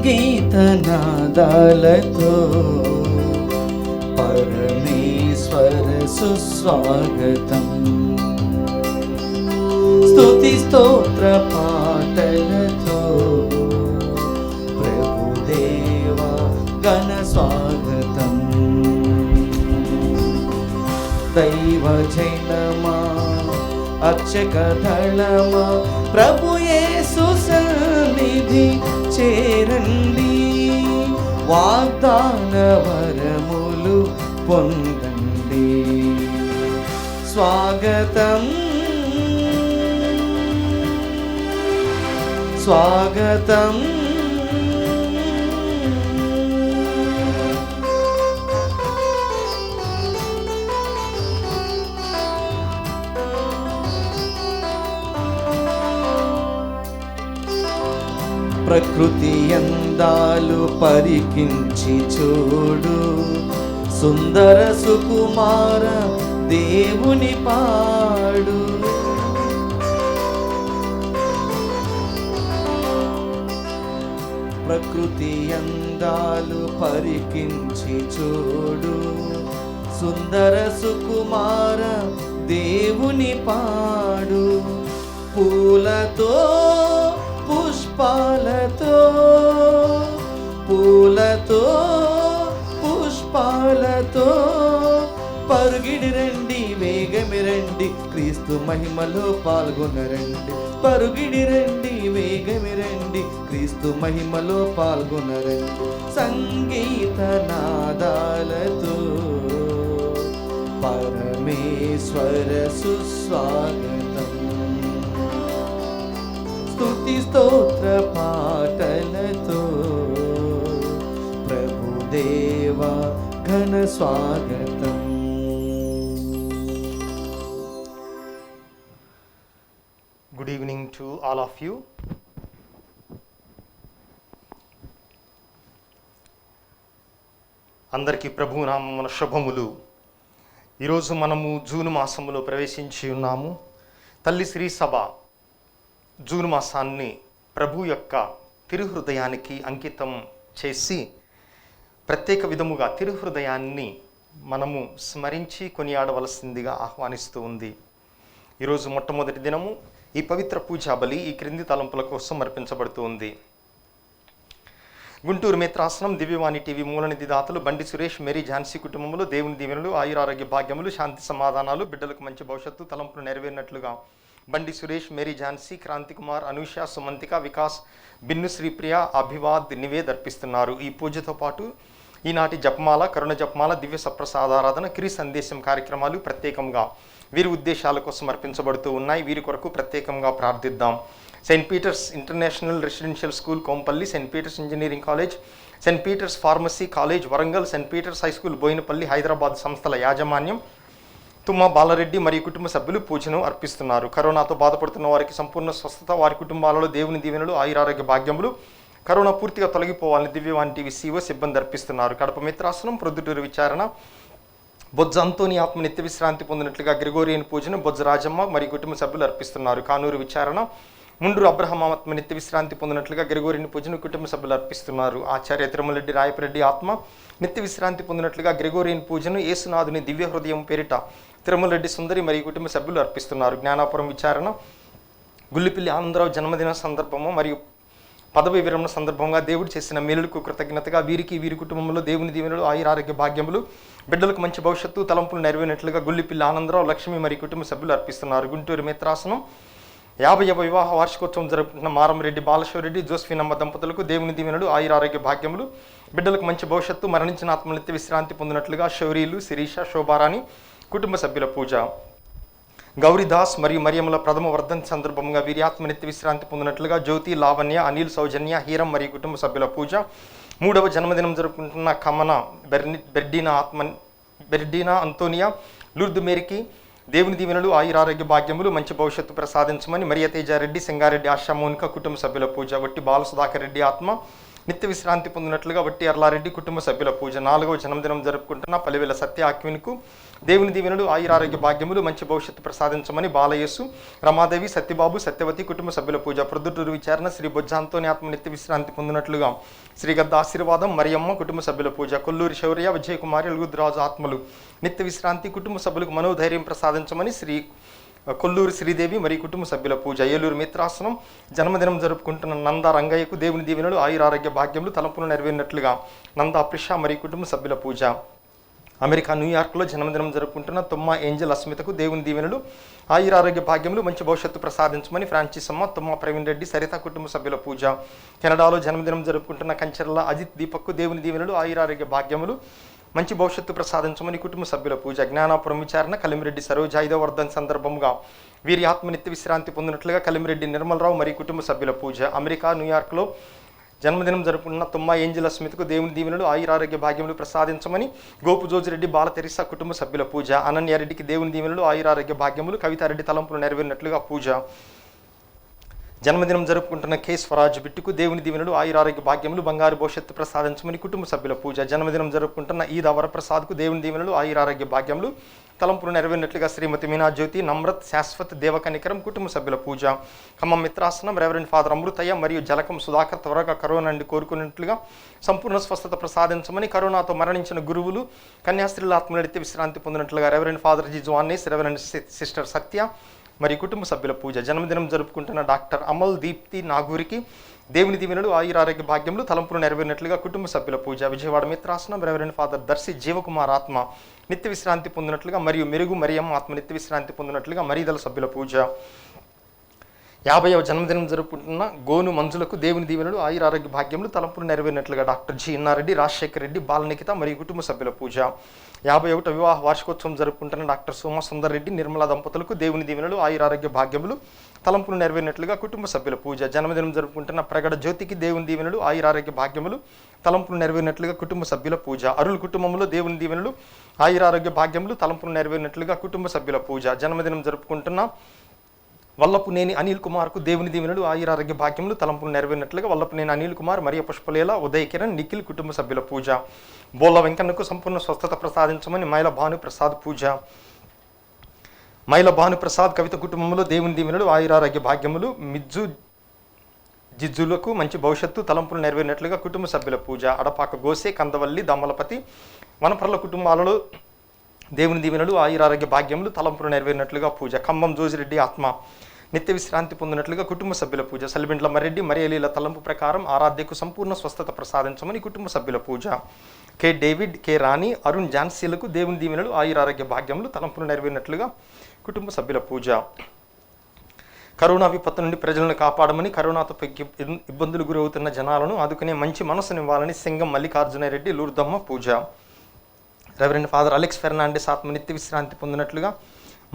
సంగీతనాదాలతో పరమేశ్వర సుస్వాగతం. స్తుతి స్తోత్ర పాటలతో ప్రభుదేవ ఘన స్వాగతం. దైవ జనమా అర్చక దళమా ప్రభు యేసు సన్నిధి చేరండి, వాగ్దాన వరములు పొందండి. స్వాగతం స్వాగతం. ప్రకృతి అందాలు పరికించి చూడు, సుందర సుకుమార దేవుని పాడు. ప్రకృతి అందాలు పరికించి చూడు, సుందర సుకుమార దేవుని పాడు. పూలతో పుష్పాలతో పూలతో పుష్పాలతో పరుగిడి రండి, వేగమి రండి, క్రీస్తు మహిమలో పాల్గొనరండి. పరుగిడి రండి, వేగమి రండి, క్రీస్తు మహిమలో పాల్గొనరండి. సంగీత నాదాలతో పరమేశ్వర సుస్వాగతం. స్తుతి స్తోత్ర పాటలతో ప్రభుదేవ ఘన స్వాగతం. Good evening to all of you. అందరికీ ప్రభు నామమున శుభములు. ఈరోజు మనము జూన్ మాసములో ప్రవేశించి ఉన్నాము. తల్లి శ్రీ సభ జూన్ మాసాన్ని ప్రభు యొక్క తిరుహృదయానికి అంకితం చేసి ప్రత్యేక విధముగా తిరుహృదయాన్ని మనము స్మరించి కొనియాడవలసిందిగా ఆహ్వానిస్తూ ఉంది. ఈరోజు మొట్టమొదటి దినము ఈ పవిత్ర పూజా బలి ఈ క్రింది తలంపుల కోసం అర్పించబడుతూ ఉంది. గుంటూరు మిత్రాసనం దివ్యవాణి టీవీ మూలనిధి దాతలు బండి సురేష్, మేరీ ఝాన్సీ కుటుంబములు దేవుని దీవెనలు, ఆయురారోగ్య భాగ్యములు, శాంతి సమాధానాలు, బిడ్డలకు మంచి భవిష్యత్తు తలంపులు నెరవేరినట్లుగా బండి సురేష్, మేరీ ఝాన్సీ, క్రాంతి కుమార్, అనూష, సుమంతిక, వికాస్, బిన్ను శ్రీప్రియ, అభివాద్, నివేద్ అర్పిస్తున్నారు. ఈ పూజతో పాటు ఈనాటి జపమాల, కరుణ జపమాల, దివ్య సప్రసాదారాధన, కిరి సందేశం కార్యక్రమాలు ప్రత్యేకంగా వీరి ఉద్దేశాల కోసం అర్పించబడుతూ ఉన్నాయి. వీరి కొరకు ప్రత్యేకంగా ప్రార్థిద్దాం. Saint Peter's international residential school Kompally, saint Peter's engineering college, saint Peter's pharmacy college Warangal, saint Peter's high school Boinpally Hyderabad సంస్థల యాజమాన్యం, తుమ్మ బాలరెడ్డి మరియు కుటుంబ సభ్యులు పూజను అర్పిస్తున్నారు. కరోనాతో బాధపడుతున్న వారికి సంపూర్ణ స్వస్థత, వారి కుటుంబాలలో దేవుని దీవెనలు, ఆయురారోగ్య భాగ్యములు, కరోనా పూర్తిగా తొలగిపోవాలని దివ్యవాణి టీవీ సీఓ సిబ్బంది అర్పిస్తున్నారు. కడప మిత్రాసనం ప్రొద్దుటూరు విచారణ బొజ్జ అంతోని ఆత్మ నిత్య విశ్రాంతి పొందినట్లుగా గ్రెగోరియన్ పూజను బొజ్జ రాజమ్మ మరియు కుటుంబ సభ్యులు అర్పిస్తున్నారు. కానూరు విచారణ ముండ్రు అబ్రహం ఆత్మ నిత్య విశ్రాంతి పొందినట్లుగా గ్రెగోరియన్ పూజను కుటుంబ సభ్యులు అర్పిస్తున్నారు. ఆచార్య తిరుమలరెడ్డి రాయపరెడ్డి ఆత్మ నిత్య విశ్రాంతి పొందినట్లుగా గ్రెగోరియన్ పూజను యేసునాథుని దివ్య హృదయం పేరిట తిరుమలరెడ్డి సుందరి మరియు కుటుంబ సభ్యులు అర్పిస్తున్నారు. జ్ఞానాపురం విచారణ గుల్లిపిల్లి ఆనందరావు జన్మదిన సందర్భము మరియు పదవి విరమణ సందర్భంగా దేవుడు చేసిన మేలులకు కృతజ్ఞతగా వీరికి వీరి కుటుంబంలో దేవుని దీవెనలు, ఆయురారోగ్య భాగ్యములు, బిడ్డలకు మంచి భవిష్యత్తు తలంపులు నెరవేరినట్లుగా గుల్లిపిల్లి ఆనందరావు, లక్ష్మి మరియు కుటుంబ సభ్యులు అర్పిస్తున్నారు. గుంటూరు మిత్రాసనం 50వ వివాహ వార్షికోత్సవం జరుపుతున్న మారంరెడ్డి బాలశివరెడ్డి, జోస్ఫినమ్మ దంపతులకు దేవుని దీవెనలు, ఆయురారోగ్య భాగ్యములు, బిడ్డలకు మంచి భవిష్యత్తు, మరణించిన ఆత్మ నిత్య విశ్రాంతి పొందినట్లుగా శౌరీలు, శిరీష, శోభారాణి కుటుంబ సభ్యుల పూజ. గౌరీదాస్ మరియు మరియముల ప్రథమ వర్ధంతి సందర్భంగా వీరి ఆత్మ నిత్య విశ్రాంతి పొందినట్లుగా జ్యోతి, లావణ్య, అనిల్, సౌజన్య, హీరం మరియు కుటుంబ సభ్యుల పూజ. 3వ జన్మదినం జరుపుకుంటున్న కమన, బెర్డీనా, అంతోనియా, లూర్దు మేరీకి దేవుని దీవెనలు, ఆయురారోగ్య భాగ్యములు, మంచి భవిష్యత్తు ప్రసాదించమని మరియ తేజారెడ్డి, సింగారెడ్డి, ఆశా, మోనిక కుటుంబ సభ్యుల పూజ. వట్టి బాలసుధాకర్ రెడ్డి ఆత్మ నిత్య విశ్రాంతి పొందినట్లుగా వట్టి అర్లారెడ్డి కుటుంబ సభ్యుల పూజ. 4వ జన్మదినం జరుపుకుంటున్న పలివెల సత్య అక్విన్కు దేవుని దీవెనలు, ఆయురారోగ్య భాగ్యములు, మంచి భవిష్యత్తు ప్రసాదించమని బాలయేసు, రమాదేవి, సత్యబాబు, సత్యవతి కుటుంబ సభ్యుల పూజ. ప్రొద్దుటూరు విచారణ శ్రీ బొజ్జాంతోని ఆత్మ నిత్య విశ్రాంతి పొందినట్లుగా శ్రీ గద్ద ఆశీర్వాదం మరియమ్మ కుటుంబ సభ్యుల పూజ. కొల్లూరి శౌర్య, విజయకుమారి, అలుగుద్రాజు ఆత్మలు నిత్య విశ్రాంతి, కుటుంబ సభ్యులకు మనోధైర్యం ప్రసాదించమని శ్రీ కొల్లూరు శ్రీదేవి మరియు కుటుంబ సభ్యుల పూజ. ఏలూరు మిత్రాసనం జన్మదినం జరుపుకుంటున్న నంద రంగయ్యకు దేవుని దీవెనలు, ఆయురారోగ్య భాగ్యములు, తలంపులు నెరవేరినట్లుగా నంద ప్రిష మరియు కుటుంబ సభ్యుల పూజ. అమెరికా న్యూయార్క్లో జన్మదినం జరుపుకుంటున్న తుమ్మ ఏంజల్ అస్మితకు దేవుని దీవెనలు, ఆయురారోగ్య భాగ్యములు, మంచి భవిష్యత్తు ప్రసాదించమని ఫ్రాన్సిస్ అమ్మ, తుమ్మ ప్రవీణ్ రెడ్డి, సరిత కుటుంబ సభ్యుల పూజ. కెనడాలో జన్మదినం జరుపుకుంటున్న కంచెర్ల అజిత్ దీపక్కు దేవుని దీవెనలు, ఆయురారోగ్య భాగ్యములు, మంచి భవిష్యత్తు ప్రసాదించమని కుటుంబ సభ్యుల పూజ. జ్ఞానాపురం విచారణ కలిమిరెడ్డి సరోజ 5వ వర్ధన్ సందర్భంగా వీరి ఆత్మనిత్య విశ్రాంతి పొందినట్లుగా కలిమిరెడ్డి నిర్మలరావు మరియు కుటుంబ సభ్యుల పూజ. అమెరికా న్యూయార్క్లో జన్మదినం జరుపుకున్న తుమ్మ ఏంజల స్మిత్కు దేవుని దీవెనలు, ఆయురారోగ్య భాగ్యములు ప్రసాదించమని గోపు జోజిరెడ్డి, బాల తెరిసా కుటుంబ సభ్యుల పూజ. అనన్యారెడ్డికి దేవుని దీవెనలు, ఆయురారోగ్య భాగ్యములు, కవితారెడ్డి తలంపులు నెరవేరినట్లుగా పూజ. జన్మదినం జరుపుకుంటున్న కె స్వరాజ్ బిట్టుకు దేవుని దీవెనలు, ఆయురారోగ్య భాగ్యములు, బంగారు భవిష్యత్తు ప్రసాదించమని కుటుంబ సభ్యుల పూజ. జన్మదినం జరుపుకుంటున్న ఈద వరప్రసాద్కు దేవుని దీవెనలు, ఆయురారోగ్య భాగ్యములు, తలంపులు నెరవేరినట్లుగా శ్రీమతి మీనా జ్యోతి, నమ్రత్, శాశ్వత్, దేవకనికరం కుటుంబ సభ్యుల పూజ. ఖమ్మం మిత్రాసనం రెవరెండ్ ఫాదర్ అమృతయ్య మరియు జలకం సుధాకర్ త్వరగా కరోనా నుండి కోరుకున్నట్లుగా సంపూర్ణ స్వస్థత ప్రసాదించమని, కరోనాతో మరణించిన గురువులు కన్యాస్త్రీల ఆత్మల నిత్య విశ్రాంతి పొందినట్లుగా reverend father G Johnnies, reverend sister Satya మరియు కుటుంబ సభ్యుల పూజ. జన్మదినం జరుపుకుంటున్న డాక్టర్ అమల్ దీప్తి నాగూరికి దేవుని దీవెనలు, ఆయురారోగ్య భాగ్యములు, తలంపులు నెరవేరినట్లుగా కుటుంబ సభ్యుల పూజ. విజయవాడ మిత్రాసనం రెవరెండ్ ఫాదర్ దర్శి జీవకుమార్ ఆత్మ నిత్య విశ్రాంతి పొందినట్లుగా మరియు మెరుగు మరియమ్మ ఆత్మ నిత్య విశ్రాంతి పొందినట్లుగా మరీదల సభ్యుల పూజ. 50వ జన్మదినం జరుపుకుంటున్న గోను మంజులకు దేవుని దీవెనలు, ఆయురారోగ్య భాగ్యములు, తలంపులు నెరవేరినట్లుగా డాక్టర్ జి ఇన్నారెడ్డి, రాజశేఖర్ రెడ్డి, బాలనికిత మరియు కుటుంబ సభ్యుల పూజ. 51వ వివాహ వార్షికోత్సవం జరుపుకుంటున్న డాక్టర్ సోమ సుందర్ రెడ్డి, నిర్మలా దంపతులకు దేవుని దీవెనలు, ఆయురారోగ్య భాగ్యములు, తలంపులు నెరవేరినట్లుగా కుటుంబ సభ్యుల పూజ. జన్మదినం జరుపుకుంటున్న ప్రగడ జ్యోతికి దేవుని దీవెనలు, ఆయురారోగ్య భాగ్యములు, తలంపులు నెరవేరినట్లుగా కుటుంబ సభ్యుల పూజ. అరుల్ కుటుంబంలో దేవుని దీవెనలు, ఆయురారోగ్య భాగ్యములు, తలంపులు నెరవేరినట్లుగా కుటుంబ సభ్యుల పూజ. జన్మదినం జరుపుకుంటున్న వల్లపునేని అనిల్ కుమార్కు దేవుని దీవెనలు, ఆయురారోగ్య భాగ్యములు, తలంపులు నెరవేరినట్లుగా వల్లపునేని అనిల్ కుమార్, మరియ పుష్పలేల, ఉదయ్ కిరణ్, నిఖిల్ కుటుంబ సభ్యుల పూజ. బోల్ల వెంకన్నకు సంపూర్ణ స్వస్థత ప్రసాదించమని మైల భానుప్రసాద్ పూజ. మైల భానుప్రసాద్ కవిత కుటుంబంలో దేవుని దీవెనలు, ఆయురారోగ్య భాగ్యములు, మిజ్జు జిజ్జులకు మంచి భవిష్యత్తు, తలంపులు నెరవేరినట్లుగా కుటుంబ సభ్యుల పూజ. అడపాక గోసే, కందవల్లి, దమ్మలపతి, వనపర్ల కుటుంబాలలో దేవుని దీవెనలు, ఆయురారోగ్య భాగ్యములు, తలంపులు నెరవేరినట్లుగా పూజ. ఖమ్మం జోజిరెడ్డి ఆత్మ నిత్య విశ్రాంతి పొందినట్లుగా కుటుంబ సభ్యుల పూజ. సలిబిండ్ల మరెడ్డి, మరియలీల తలంపు ప్రకారం ఆరాధ్యకు సంపూర్ణ స్వస్థత ప్రసాదించమని కుటుంబ సభ్యుల పూజ. కె డేవిడ్, కె రాణి, అరుణ్ జాన్సీలకు దేవుని దీవెనలు, ఆయురారోగ్య భాగ్యములు, తలంపులు నెరవేరినట్లుగా కుటుంబ సభ్యుల పూజ. కరోనా విపత్తు నుండి ప్రజలను కాపాడమని, కరోనాతో ఇబ్బందులు గురవుతున్న జనాలను ఆదుకునే మంచి మనసునివ్వాలని సింగం మల్లికార్జున రెడ్డి, లూర్దమ్మ పూజ. రెవరెండ్ ఫాదర్ అలెక్స్ ఫెర్నాండెస్ ఆత్మ నిత్య విశ్రాంతి పొందినట్లుగా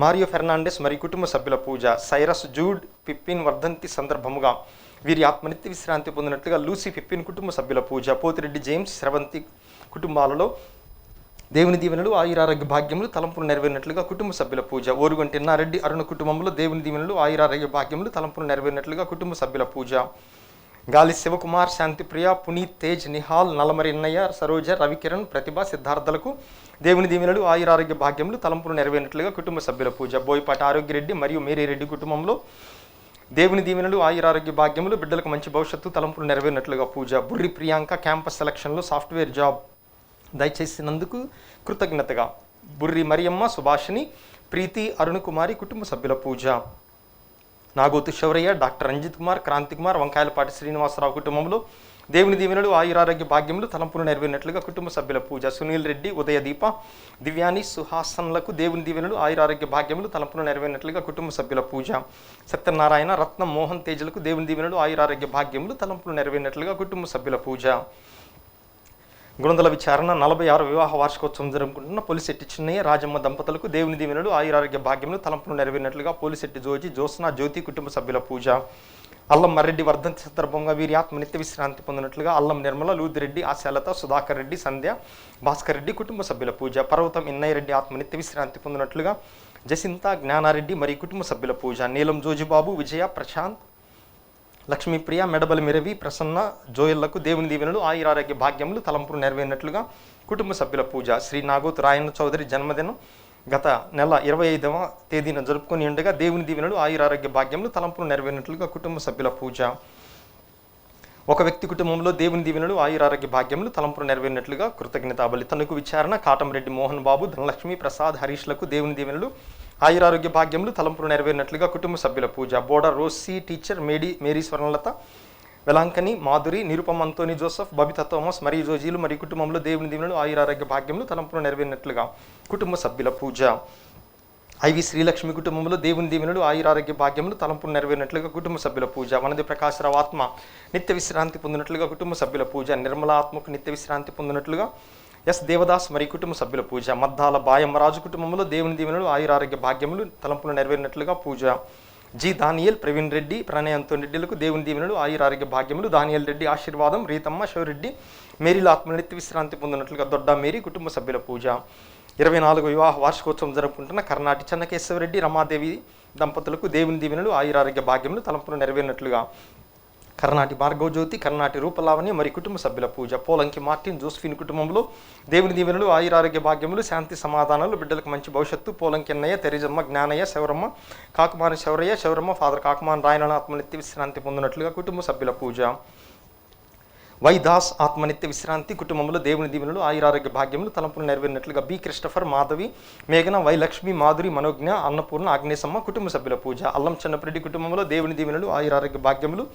మారియో ఫెర్నాండెస్ మరియు కుటుంబ సభ్యుల పూజ. సైరస్ జూడ్ పిప్పిన్ వర్ధంతి సందర్భముగా వీరి ఆత్మ నిత్య విశ్రాంతి పొందినట్లుగా లూసీ పిప్పిన్ కుటుంబ సభ్యుల పూజ. పోతిరెడ్డి జేమ్స్, స్రవంతి కుటుంబాలలో దేవుని దీవెనలు, ఆయురారోగ్య భాగ్యములు, తలంపులు నెరవేరినట్లుగా కుటుంబ సభ్యుల పూజ. ఓరుగంటి ఎన్నారెడ్డి, అరుణ కుటుంబంలో దేవుని దీవెనలు, ఆయురారోగ్య భాగ్యములు, తలంపులు నెరవేరినట్లుగా కుటుంబ సభ్యుల పూజ. గాలి శివకుమార్, శాంతిప్రియ, పునీత్, తేజ్, నిహాల్, నల్లమరి అన్నయ్య, సరోజ, రవికిరణ్, ప్రతిభ, సిద్ధార్థలకు దేవుని దీవెనలు, ఆయురారోగ్య భాగ్యములు, తలంపులు నెరవేరినట్లుగా కుటుంబ సభ్యుల పూజ. బోయపాటి ఆరోగ్యరెడ్డి మరియు మేరీరెడ్డి కుటుంబంలో దేవుని దీవెనలు, ఆయురారోగ్య భాగ్యములు, బిడ్డలకు మంచి భవిష్యత్తు, తలంపులు నెరవేరినట్లుగా పూజ. బుర్రి ప్రియాంక క్యాంపస్ సెలక్షన్లో సాఫ్ట్వేర్ జాబ్ దయచేసినందుకు కృతజ్ఞతగా బుర్రి మరియమ్మ, సుభాషిణి, ప్రీతి, అరుణ్ కుమారి కుటుంబ సభ్యుల పూజ. నాగోతు శౌరయ్య, డాక్టర్ రంజిత్ కుమార్, క్రాంతి కుమార్, వంకాయలపాటి శ్రీనివాసరావు కుటుంబంలో దేవుని దీవెనలు, ఆయురారోగ్య భాగ్యములు, తలంపులు నెరవేరినట్లుగా కుటుంబ సభ్యుల పూజ. సునీల్ రెడ్డి, ఉదయదీప, దివ్యాని, సుహాసన్లకు దేవుని దీవెనలు, ఆయురారోగ్య భాగ్యములు, తలంపులు నెరవేరినట్లుగా కుటుంబ సభ్యుల పూజ. సత్యనారాయణ, రత్నం, మోహన్ తేజలకు దేవుని దీవెనలు, ఆయురారోగ్య భాగ్యములు, తలంపులు నెరవేరినట్లుగా కుటుంబ సభ్యుల పూజ. గుణదల విచారణ 46 వివాహ వార్షికోత్సవం జరుపుకుంటున్న పోలిశెట్టి చిన్నయ్య, రాజమ్మ దంపతులకు దేవుని దీవెనలు, ఆయురారోగ్య భాగ్యములు, తలంపులు నెరవేరినట్లుగా పోలిశెట్టి జోజి, జ్యోత్స్న, జ్యోతి కుటుంబ సభ్యుల పూజ. అల్లం మర్రెడ్డి వర్ధంతి సందర్భంగా వీరి ఆత్మ నిత్య విశ్రాంతి పొందినట్లుగా అల్లం నిర్మల, లూదిరెడ్డి, ఆశాలత, సుధాకర్ రెడ్డి, సంధ్య, భాస్కర్ రెడ్డి కుటుంబ సభ్యుల పూజ. పర్వతం ఇన్నయ్య రెడ్డి ఆత్మ నిత్య విశ్రాంతి పొందినట్లుగా జసింత, జ్ఞానారెడ్డి మరియు కుటుంబ సభ్యుల పూజ. నీలం జోజిబాబు, విజయ, ప్రశాంత్, లక్ష్మీప్రియ, మెడబలి మిరవి, ప్రసన్న, జోయళ్లకు దేవుని దీవెనలు, ఆయురారోగ్య భాగ్యములు, తలంపులు నెరవేరినట్లుగా కుటుంబ సభ్యుల పూజ. శ్రీ నాగోత్ రాయన్న చౌదరి జన్మదినం గత నెల 25వ తేదీన జరుపుకొని ఉండగా దేవుని దీవెనలు, ఆయురారోగ్య భాగ్యములు, తలంపులు నెరవేరినట్లుగా కుటుంబ సభ్యుల పూజ. ఒక వ్యక్తి కుటుంబంలో దేవుని దీవెనలు, ఆయురారోగ్య భాగ్యములు, తలంపులు నెరవేరినట్లుగా కృతజ్ఞతాబలి. తణుకు విచారణ కాటంరెడ్డి మోహన్ బాబు, ధనలక్ష్మి, ప్రసాద్, హరీష్లకు దేవుని దీవెనలు, ఆయురారోగ్య భాగ్యములు, తలంపులు నెరవేరినట్లుగా కుటుంబ సభ్యుల పూజ. బోడ Rosy teacher, Mary Swarnalatha, వెలాంకని, Madhuri, Nirupama, Anthony Joseph, Babita Thomas, మరియు జోజీలు మరియు కుటుంబంలో దేవుని దీవెనలు, ఆయురారోగ్య భాగ్యములు, తలంపులు నెరవేరినట్లుగా కుటుంబ సభ్యుల పూజ. ఐవి శ్రీలక్ష్మి కుటుంబంలో దేవుని దీవెనలు, ఆయురారోగ్య భాగ్యములు, తలంపులు నెరవేరినట్లుగా కుటుంబ సభ్యుల పూజ. వనది ప్రకాశరావు ఆత్మ నిత్య విశ్రాంతి పొందినట్లుగా కుటుంబ సభ్యుల పూజ. నిర్మల ఆత్మకు నిత్య విశ్రాంతి పొందినట్లుగా ఎస్ దేవదాస్ మరియు కుటుంబ సభ్యుల పూజ. మద్దాల బాయమ్మరాజు కుటుంబంలో దేవుని దీవెనలు, ఆయురారోగ్య భాగ్యములు, తలంపులు నెరవేరినట్లుగా పూజ. జి దానియల్, ప్రవీణ్ రెడ్డి, ప్రణయ్ అంతోని రెడ్డిలకు దేవుని దీవెనలు, ఆయురారోగ్య భాగ్యములు, దానియల్ రెడ్డి ఆశీర్వాదం, రీతమ్మ, శివరెడ్డి, మేరీల ఆత్మ నిత్య విశ్రాంతి పొందినట్లుగా దొడ్డ మేరీ కుటుంబ సభ్యుల పూజ. 24వ వివాహ వార్షికోత్సవం జరుపుకుంటున్న కర్ణాటి చెన్నకేశ్వరరెడ్డి, రమాదేవి దంపతులకు దేవుని దీవెనలు, ఆయురారోగ్య భాగ్యములు, తలంపులు నెరవేరినట్లుగా కర్ణాటి భార్గవజ్యోతి, కర్ణాటి రూపలావణ్య మరి కుటుంబ సభ్యుల పూజ. పోలంకి మార్టిన్, జోస్ఫిన్ కుటుంబంలో దేవుని దీవెనలు, ఆయురారోగ్య భాగ్యములు, శాంతి సమాధానాలు, బిడ్డలకు మంచి భవిష్యత్తు. పోలంకి అన్నయ్య, తెరిజమ్మ, జ్ఞానయ్య, శౌరమ్మ, కాకుమాని శౌరయ్య, శౌరమ్మ, ఫాదర్ కాకుమాన్ రాయన ఆత్మనిత్య విశ్రాంతి పొందినట్లుగా కుటుంబ సభ్యుల పూజ. వైదాస్ ఆత్మనిత్య విశ్రాంతి కుటుంబంలో దేవుని దీవెనలు, ఆయురారోగ్య భాగ్యములు, తలంపులు నెరవేరినట్లుగా. బి క్రిస్టఫర్, మాధవి, మేఘన, వై లక్ష్మి, మాధురి, మనోజ్ఞ, అన్నపూర్ణ, ఆగ్నేశమ్మ కుటుంబ సభ్యుల పూజ. అల్లం చెన్నపరెడ్డి కుటుంబంలో దేవుని దీవెనలు, ఆయురారోగ్య భాగ్యములు,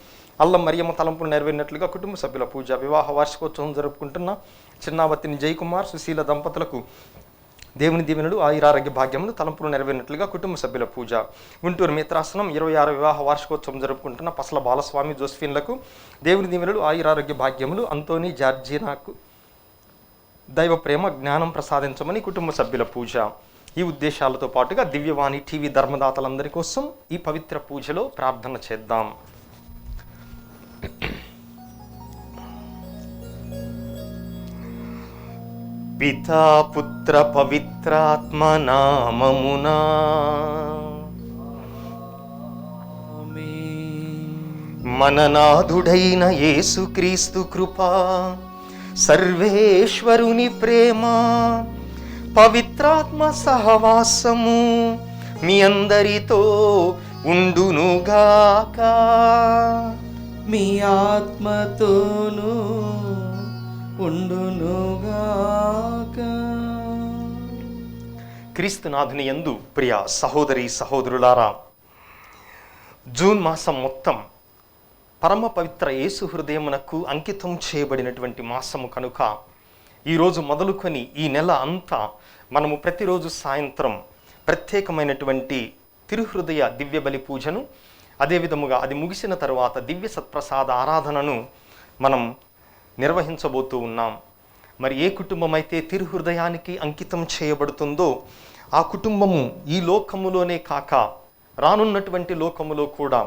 అల్లం మరియమ్మ తలంపులు నెరవేరినట్లుగా కుటుంబ సభ్యుల పూజ. వివాహ వార్షికోత్సవం జరుపుకుంటున్న చిన్నావతిని జయకుమార్, సుశీల దంపతులకు దేవుని దీవెనలు, ఆయురారోగ్య భాగ్యములు, తలంపులు నెరవేరినట్లుగా కుటుంబ సభ్యుల పూజ. గుంటూరు మిత్రాసనం 26వ వివాహ వార్షికోత్సవం జరుపుకుంటున్న పసల బాలస్వామి, జోస్ఫిన్లకు దేవుని దీవెనలు, ఆయురారోగ్య భాగ్యములు, అంతోని, జార్జినాకు దైవ ప్రేమ, జ్ఞానం ప్రసాదించమని కుటుంబ సభ్యుల పూజ. ఈ ఉద్దేశాలతో పాటుగా దివ్యవాణి టీవీ ధర్మదాతలందరి కోసం ఈ పవిత్ర పూజలో ప్రార్థన చేద్దాం. పితా పుత్ర పవిత్రాత్మ నామమునా మననాథుడైన యేసుక్రీస్తు కృపా, సర్వేశ్వరుని ప్రేమ, పవిత్రాత్మ సహవాసము మీ అందరితో ఉండునుగాక. మీ ఆత్మతోను ఉండునుగాక. క్రీస్తునాథుని యందు ప్రియ సహోదరి సహోదరులారా, జూన్ మాసం మొత్తం పరమ పవిత్ర యేసు హృదయమునకు అంకితం చేయబడినటువంటి మాసము కనుక ఈరోజు మొదలుకొని ఈ నెల అంతా మనము ప్రతిరోజు సాయంత్రం ప్రత్యేకమైనటువంటి తిరుహృదయ దివ్య బలి పూజను, అదేవిధముగా అది ముగిసిన తరువాత దివ్య సత్ప్రసాద ఆరాధనను మనం నిర్వహించబోతూ ఉన్నాం. మరి ఏ కుటుంబం అయితే తిరుహృదయానికి అంకితం చేయబడుతుందో ఆ కుటుంబము ఈ లోకములోనే కాక రానున్నటువంటి లోకములో కూడా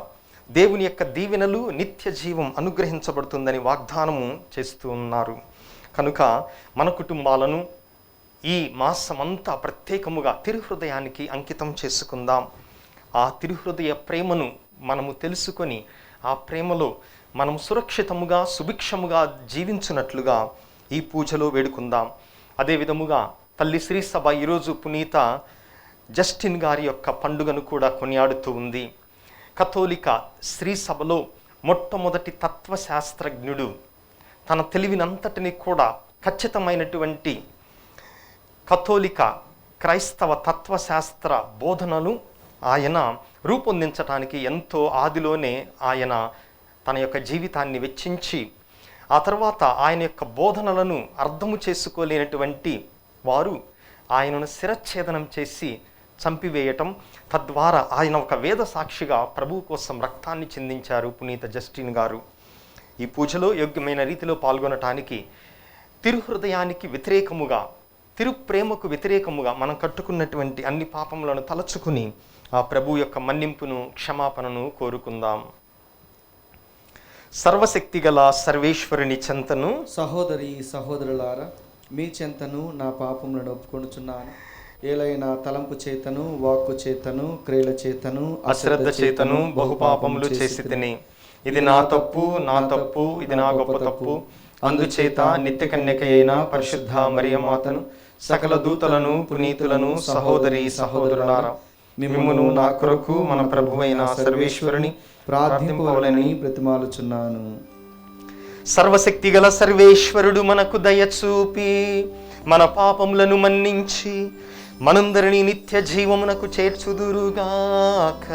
దేవుని యొక్క దీవెనలు, నిత్య జీవం అనుగ్రహించబడుతుందని వాగ్దానము చేస్తూ ఉన్నారు. కనుక మన కుటుంబాలను ఈ మాసమంతా ప్రత్యేకముగా తిరుహృదయానికి అంకితం చేసుకుందాం. ఆ తిరుహృదయ ప్రేమను మనము తెలుసుకొని ఆ ప్రేమలో మనం సురక్షితముగా, సుభిక్షముగా జీవించినట్లుగా ఈ పూజలో వేడుకుందాం. అదేవిధముగా తల్లి శ్రీ సభ ఈరోజు పునీత జస్టిన్ గారి యొక్క పండుగను కూడా కొనియాడుతూ ఉంది. కథోలిక శ్రీ సభలో మొట్టమొదటి తత్వశాస్త్రజ్ఞుడు, తన తెలివినంతటిని కూడా ఖచ్చితమైనటువంటి కథోలిక క్రైస్తవ తత్వశాస్త్ర బోధనలు ఆయన రూపొందించటానికి ఎంతో ఆదిలోనే ఆయన తన యొక్క జీవితాన్ని వెచ్చించి, ఆ తర్వాత ఆయన యొక్క బోధనలను అర్థము చేసుకోలేనటువంటి వారు ఆయనను శిరచ్ఛేదనం చేసి చంపివేయటం, తద్వారా ఆయన ఒక వేద సాక్షిగా ప్రభువు కోసం రక్తాన్ని చిందించారు పునీత జస్టిన్ గారు. ఈ పూజలో యోగ్యమైన రీతిలో పాల్గొనటానికి తిరుహృదయానికి వ్యతిరేకముగా, తిరుప్రేమకు వ్యతిరేకముగా మనం కట్టుకున్నటువంటి అన్ని పాపములను తలచుకుని ఆ ప్రభు యొక్క మన్నింపును, క్షమాపణను కోరుకుందాం. సర్వశక్తిగల సర్వేశ్వరుని చెంతను, సహోదరి సహోదరులారా, మీ చెంతను నా పాపములను ఒప్పుకొనుచున్నాను. ఏలైనా తలంపు చేతను, వాక్కు చేతను, క్రియల చేతను, అశ్రద్ధ చేతను బహుపాపములు చేసి తిని. ఇది నా తప్పు, ఇది నా గొప్ప తప్పు. అందుచేత నిత్య కన్యక అయిన పరిశుద్ధ మరియమాతను, సకల దూతలను, పునీతులను, సహోదరి సహోదరులారా, మిమ్మును నా కొరకు మన ప్రభువైన సర్వేశ్వరుని ప్రార్థింపవలని బ్రతిమాలుచున్నాను. సర్వశక్తిగల సర్వేశ్వరుడు మనకు దయచూపి మన పాపములను మన్నించి మనందరినీ నిత్య జీవమునకు చేర్చుదురుగాక.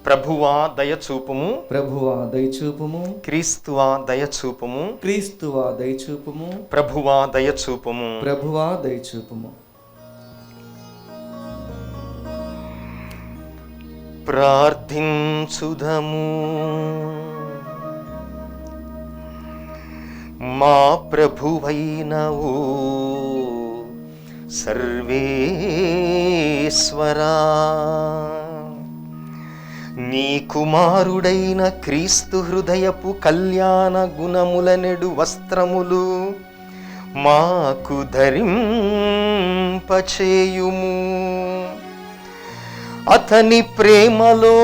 ప్రభువా దయచూపుము, ప్రభువా దయచూపుము, క్రీస్తువా దయచూపుము, క్రీస్తువా దయచూపుము, ప్రభువా దయచూపుము, ప్రభువా దయచూపుము. ప్రార్థించుదము. మా ప్రభువైనవు సర్వేశ్వరా, నీ కుమారుడైన క్రీస్తు హృదయపు కళ్యాణ గుణములనెడు వస్త్రములు మాకు ధరింపచేయుము. అతని ప్రేమలో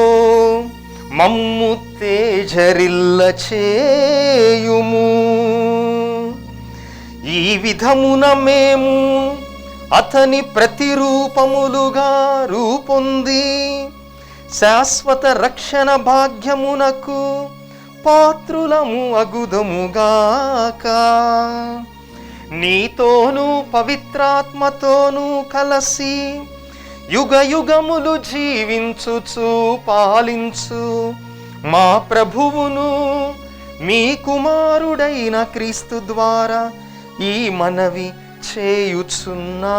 మమ్ము తేజరిల్ల చేయుము. ఈ విధమున మేము అతని ప్రతిరూపములుగా రూపొంది శాశ్వత రక్షణ భాగ్యమునకు పాత్రులము అగుదముగాక. నీతోనూ పవిత్రాత్మతోనూ కలసి యుగ యుగములు జీవించుచు పాలించు మా ప్రభువును మీ కుమారుడైన క్రీస్తు ద్వారా ఈ మనవి చేయుచున్నాము.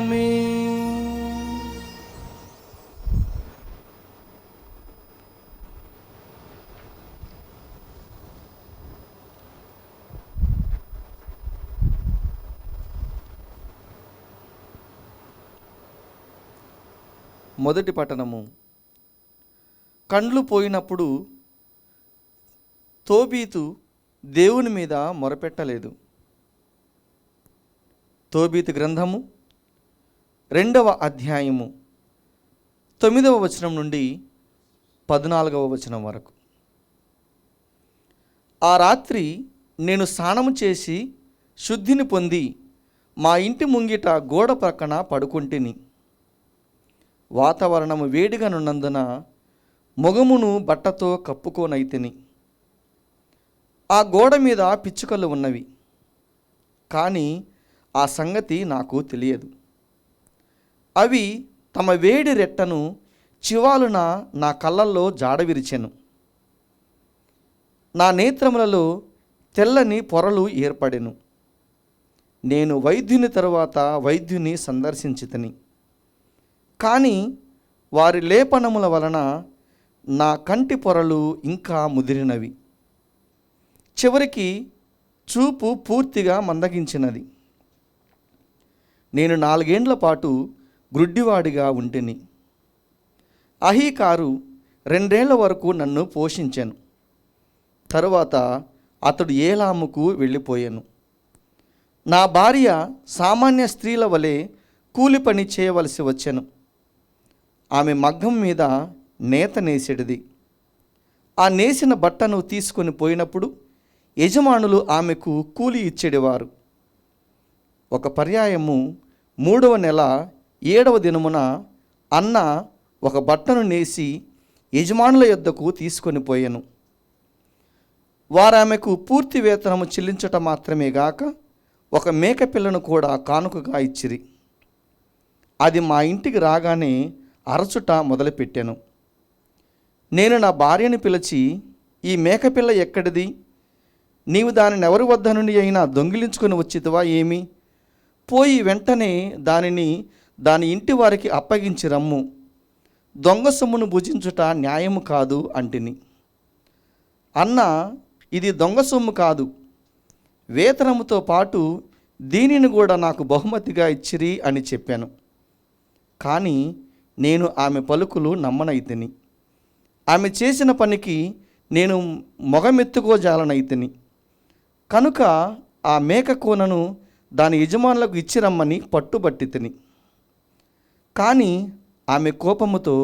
ఆమేన్. మొదటి పట్టణము. కండ్లు పోయినప్పుడు తోబీతు దేవుని మీద మొరపెట్టలేదు. తోబీతు గ్రంథము 2వ అధ్యాయము 9వ వచనం నుండి 14వ వచనం వరకు. ఆ రాత్రి నేను స్నానము చేసి శుద్ధిని పొంది మా ఇంటి ముంగిట గోడ ప్రక్కన పడుకుంటిని. వాతావరణము వేడిగానున్నందున మొగమును బట్టతో కప్పుకోనైతిని. ఆ గోడ మీద పిచ్చుకలు ఉన్నవి, కానీ ఆ సంగతి నాకు తెలియదు. అవి తమ వేడి రెట్టను చివాలున నా కళ్ళల్లో జాడవిరిచెను. నా నేత్రములలో తెల్లని పొరలు ఏర్పడెను. నేను వైద్యుని తరువాత వైద్యుని సందర్శించితిని, కానీ వారి లేపనముల వలన నా కంటి పొరలు ఇంకా ముదిరినవి. చివరికి చూపు పూర్తిగా మందగించినది. నేను 4 ఏండ్ల పాటు గ్రుడ్డివాడిగా ఉంటిని. అహీకారు 2 ఏళ్ల వరకు నన్ను పోషించాను. తరువాత అతడు ఏలాముకు వెళ్ళిపోయాను. నా భార్య సామాన్య స్త్రీల వలె కూలి పని చేయవలసి వచ్చెను. ఆమె మగ్గం మీద నేత నేసెడిది. ఆ నేసిన బట్టను తీసుకొని పోయినప్పుడు యజమానులు ఆమెకు కూలి ఇచ్చేవారు. ఒక పర్యాయము 3వ నెల 7వ దినమున అన్న ఒక బట్టను నేసి యజమానుల యొద్దకు తీసుకొని పోయాను. వారామెకు పూర్తి వేతనము చెల్లించట మాత్రమే గాక ఒక మేకపిల్లను కూడా కానుకగా ఇచ్చిరి. అది మా ఇంటికి రాగానే అరచుట మొదలుపెట్టాను. నేను నా భార్యను పిలిచి, ఈ మేకపిల్ల ఎక్కడిది? నీవు దానిని ఎవరి వద్ద నుండి అయినా దొంగిలించుకొని వచ్చితివా ఏమి? పోయి వెంటనే దానిని దాని ఇంటి వారికి అప్పగించి రమ్ము. దొంగ సొమ్మును భుజించుట న్యాయము కాదు అంటిని. అన్న, ఇది దొంగ సొమ్ము కాదు, వేతనముతో పాటు దీనిని కూడా నాకు బహుమతిగా ఇచ్చిరి అని చెప్పాను. కానీ నేను ఆమె పలుకులు నమ్మనైతిని. ఆమె చేసిన పనికి నేను మొగమెత్తుకోజాలనైతిని. కనుక ఆ మేక కూనను దాని యజమానులకు ఇచ్చి రమ్మని పట్టుబట్టి తిని. కానీ ఆమె కోపముతో,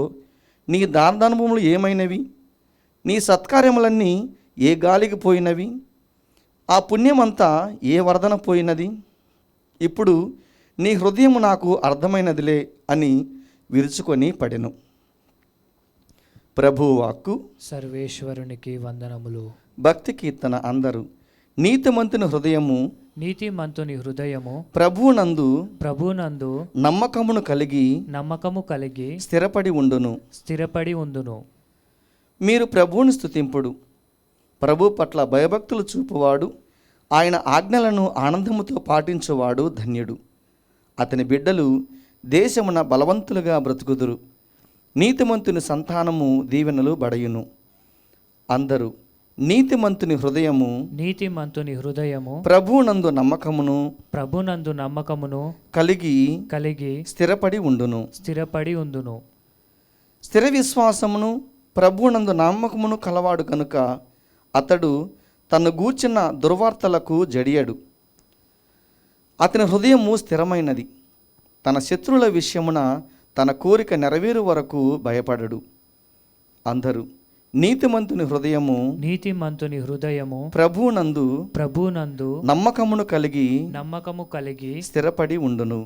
నీ దానధర్మములు ఏమైనవి? నీ సత్కార్యములన్నీ ఏ గాలికి పోయినవి? ఆ పుణ్యమంతా ఏ వరదన పోయినది? ఇప్పుడు నీ హృదయము నాకు అర్థమైనదిలే అని విరుచుకొని పడెను. ప్రభువు వాక్కు. సర్వేశ్వరునికి వందనములు. భక్తి కీర్తన. అందరూ. నీతిమంతుని హృదయము నీతిమంతుని హృదయము ప్రభువునందు నమ్మకము కలిగి స్థిరపడి ఉండును. మీరు ప్రభువుని స్తుతింపుడు. ప్రభు పట్ల భయభక్తులు చూపువాడు, ఆయన ఆజ్ఞలను ఆనందముతో పాటించువాడు ధన్యుడు. అతని బిడ్డలు దేశమున బలవంతులుగా బ్రతుకుదురు. నీతిమంతుని సంతానము దీవెనలు బడయును. అందరూ. నీతిమంతుని హృదయము ప్రభువునందు నమ్మకమును కలిగి స్థిరపడి ఉండును. స్థిర విశ్వాసమును ప్రభువునందు నమ్మకమును కలవాడు కనుక అతడు తను గూర్చిన దుర్వార్తలకు జడియడు. అతని హృదయము స్థిరమైనది. తన శత్రువుల విషయమున తన కోరిక నెరవేరు వరకు భయపడడు. అందరూ. నీతిమంతుని హృదయము ప్రభువునందు నమ్మకము కలిగి స్థిరపడి ఉండును.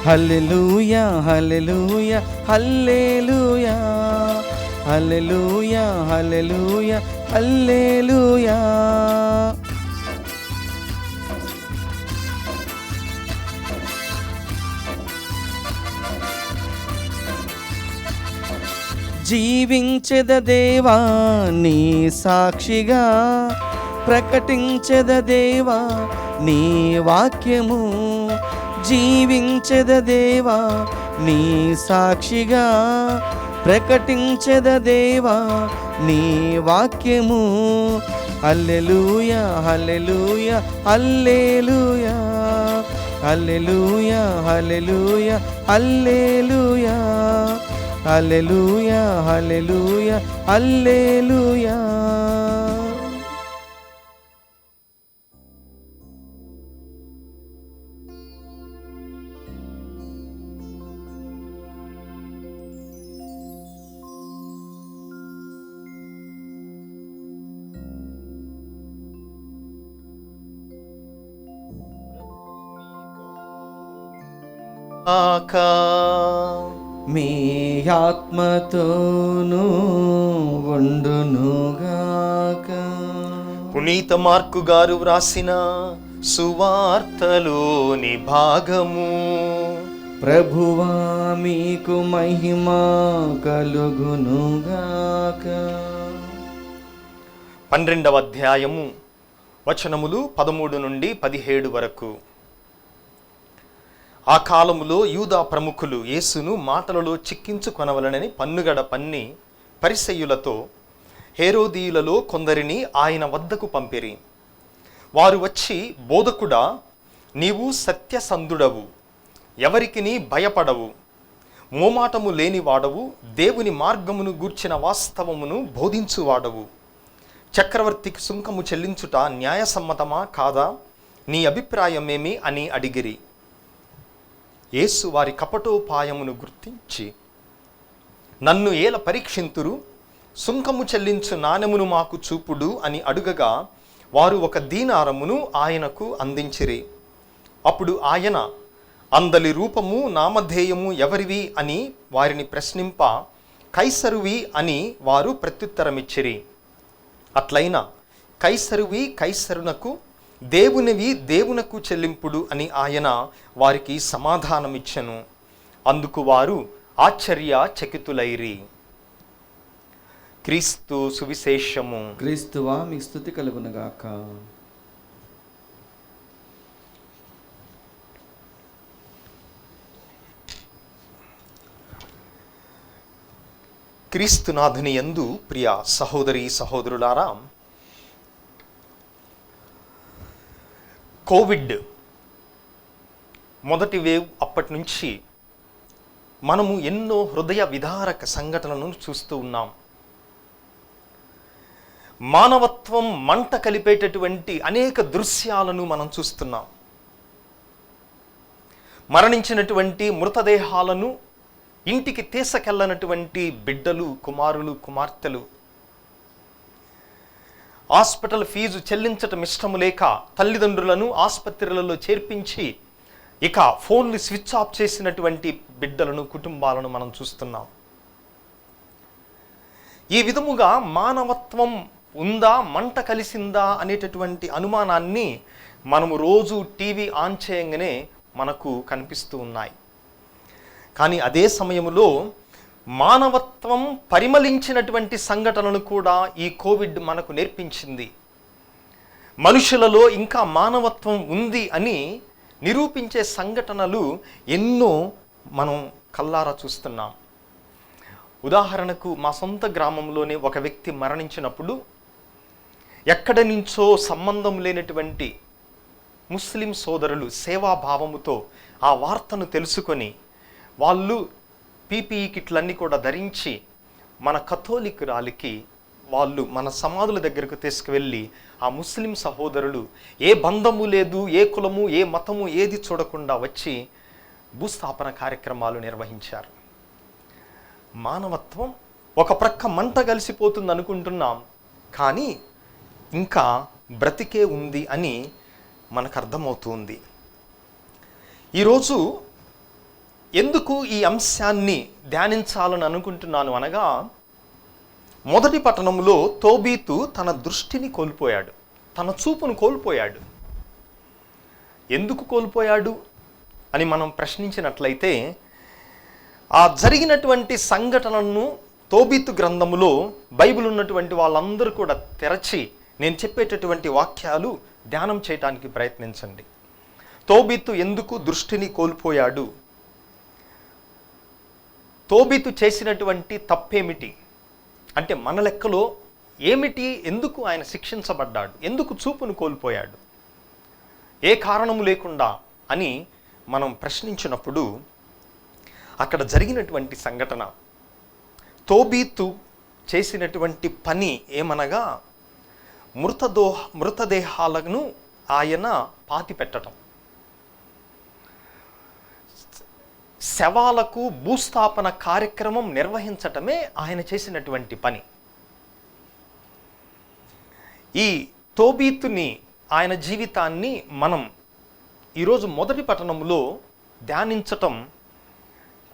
హల్లెలూయా హల్లెలూయా హల్లెలూయా హల్లెలూయా హల్లెలూయా హల్లెలూయా. జీవించెద దేవా నీ సాక్షిగా, ప్రకటించెద దేవా నీ వాక్యము. జీవించెద దేవా నీ సాక్షిగా, ప్రకటించెద దేవా నీ వాక్యము. హల్లెలూయా హల్లెలూయా హల్లెలూయా హల్లెలూయా హల్లెలూయా హల్లెలూయా హల్లెలూయా హల్లెలూయా హల్లెలూయా. మీ ఆత్మతోనూ ఉండునుగాక. పునీత మార్కు గారు వ్రాసిన సువార్తలోని భాగము. ప్రభువా మీకు మహిమ కలుగునుగాక. 12వ అధ్యాయము వచనములు 13 నుండి 17 వరకు. ఆ కాలములో యూదా ప్రముఖులు యేసును మాటలలో చిక్కించుకొనవలనని పన్నుగడ పన్ని పరిసయ్యులతో హేరోదీయులలో కొందరిని ఆయన వద్దకు పంపిరి. వారు వచ్చి, బోధకుడా, నీవు సత్యసంధుడవు, ఎవరికి నీ భయపడవు, మోమాటము లేనివాడవు, దేవుని మార్గమును గూర్చిన వాస్తవమును బోధించువాడవు. చక్రవర్తికి సుంకము చెల్లించుట న్యాయసమ్మతమా కాదా? నీ అభిప్రాయమేమి అని అడిగిరి. యేసు వారి కపటోపాయమును గుర్తించి, నన్ను ఏల పరీక్షింతురు, సుంకము చెల్లించు నాణెమును మాకు చూపుడు అని అడుగగా వారు 1 దీనారమును ఆయనకు అందించిరి. అప్పుడు ఆయన, అందలి రూపము నామధేయము ఎవరివి అని వారిని ప్రశ్నింప, కైసరువి అని వారు ప్రత్యుత్తరమిచ్చిరి. అట్లైనా కైసరువి కైసరునకు, దేవునివి దేవునకు చెల్లింపుడు అని ఆయన వారికి సమాధానమిచ్చెను. అందుకు వారు ఆశ్చర్యచకితులైరి. క్రీస్తు సువిశేషము. క్రీస్తువా మీకు స్తుతి కలుగునుగాక. క్రీస్తునాథుని యందు ప్రియ సహోదరి సహోదరులారా, కోవిడ్ మొదటి వేవ్ అప్పటి నుంచి మనము ఎన్నో హృదయ విదారక సంఘటనలను చూస్తూ ఉన్నాం. మానవత్వం మంట కలిపేటటువంటి అనేక దృశ్యాలను మనం చూస్తున్నాం. మరణించినటువంటి మృతదేహాలను ఇంటికి తీసుకెళ్ళనటువంటి బిడ్డలు, కుమారులు, కుమార్తెలు, హాస్పిటల్ ఫీజు చెల్లించటం ఇష్టము లేక తల్లిదండ్రులను ఆసుపత్రులలో చేర్పించి ఇక ఫోన్లు స్విచ్ ఆఫ్ చేసినటువంటి బిడ్డలను, కుటుంబాలను మనం చూస్తున్నాం. ఈ విధముగా మానవత్వం ఉందా, మంట కలిసిందా అనేటటువంటి అనుమానాన్ని మనము రోజు టీవీ ఆన్ చేయంగానే మనకు కనిపిస్తూ ఉన్నాయి. కానీ అదే సమయంలో మానవత్వం పరిమళించినటువంటి సంఘటనలు కూడా ఈ కోవిడ్ మనకు నేర్పించింది. మనుషులలో ఇంకా మానవత్వం ఉంది అని నిరూపించే సంఘటనలు ఎన్నో మనం కల్లారా చూస్తున్నాం. ఉదాహరణకు మా సొంత గ్రామంలోనే ఒక వ్యక్తి మరణించినప్పుడు ఎక్కడి నుంచో సంబంధం లేనటువంటి ముస్లిం సోదరులు సేవాభావముతో ఆ వార్తను తెలుసుకొని వాళ్ళు పీపీఈ కిట్లన్నీ కూడా ధరించి మన కథోలికురాలికి వాళ్ళు మన సమాధుల దగ్గరకు తీసుకువెళ్ళి ఆ ముస్లిం సహోదరులు ఏ బంధము లేదు, ఏ కులము, ఏ మతము ఏది చూడకుండా వచ్చి భూస్థాపన కార్యక్రమాలు నిర్వహించారు. మానవత్వం ఒక ప్రక్క మంట కలిసిపోతుంది అనుకుంటున్నాం, కానీ ఇంకా బ్రతికే ఉంది అని మనకు అర్థమవుతుంది. ఈరోజు ఎందుకు ఈ అంశాన్ని ధ్యానించాలని అనుకుంటున్నాను అనగా, మొదటి పట్టణంలో తోబీతు తన దృష్టిని కోల్పోయాడు, తన చూపును కోల్పోయాడు. ఎందుకు కోల్పోయాడు అని మనం ప్రశ్నించినట్లయితే, ఆ జరిగినటువంటి సంఘటనలను తోబీతు గ్రంథములో బైబిల్ ఉన్నటువంటి వాళ్ళందరూ కూడా తెరచి నేను చెప్పేటటువంటి వాక్యాలు ధ్యానం చేయడానికి ప్రయత్నించండి. తోబీతు ఎందుకు దృష్టిని కోల్పోయాడు? తోబీతు చేసినటువంటి తప్పేమిటి అంటే, మన లెక్కలో ఏమిటి, ఎందుకు ఆయన శిక్షించబడ్డాడు, ఎందుకు చూపును కోల్పోయాడు, ఏ కారణము లేకుండా అని మనం ప్రశ్నించినప్పుడు అక్కడ జరిగినటువంటి సంఘటన, తోబీతు చేసినటువంటి పని ఏమనగా మృతదేహాలను ఆయన పాతి పెట్టడం, శవాలకు భూస్థాపన కార్యక్రమం నిర్వహించటమే ఆయన చేసినటువంటి పని. ఈ తోబీతుని, ఆయన జీవితాన్ని మనం ఈరోజు మొదటి పట్టణంలో ధ్యానించటం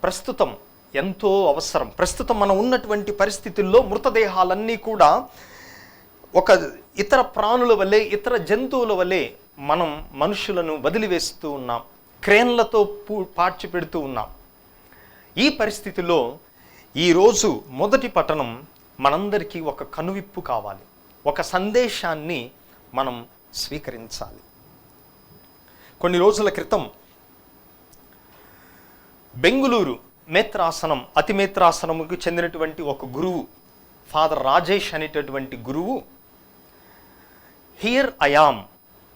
ప్రస్తుతం ఎంతో అవసరం. ప్రస్తుతం మనం ఉన్నటువంటి పరిస్థితుల్లో మృతదేహాలన్నీ కూడా ఒక ఇతర ప్రాణుల వలె, ఇతర జంతువుల వలె మనం మనుషులను వదిలివేస్తూ ఉన్నాం, క్రేన్లతో పాడ్చి పెడుతూ ఉన్నాం. ఈ పరిస్థితిలో ఈరోజు మొదటి పట్టణం మనందరికీ ఒక కనువిప్పు కావాలి, ఒక సందేశాన్ని మనం స్వీకరించాలి. కొన్ని రోజుల క్రితం బెంగుళూరు మేత్రాసనం, అతిమేత్రాసనముకు చెందినటువంటి ఒక గురువు, ఫాదర్ రాజేష్ అనేటటువంటి గురువు, హియర్ ఐ యామ్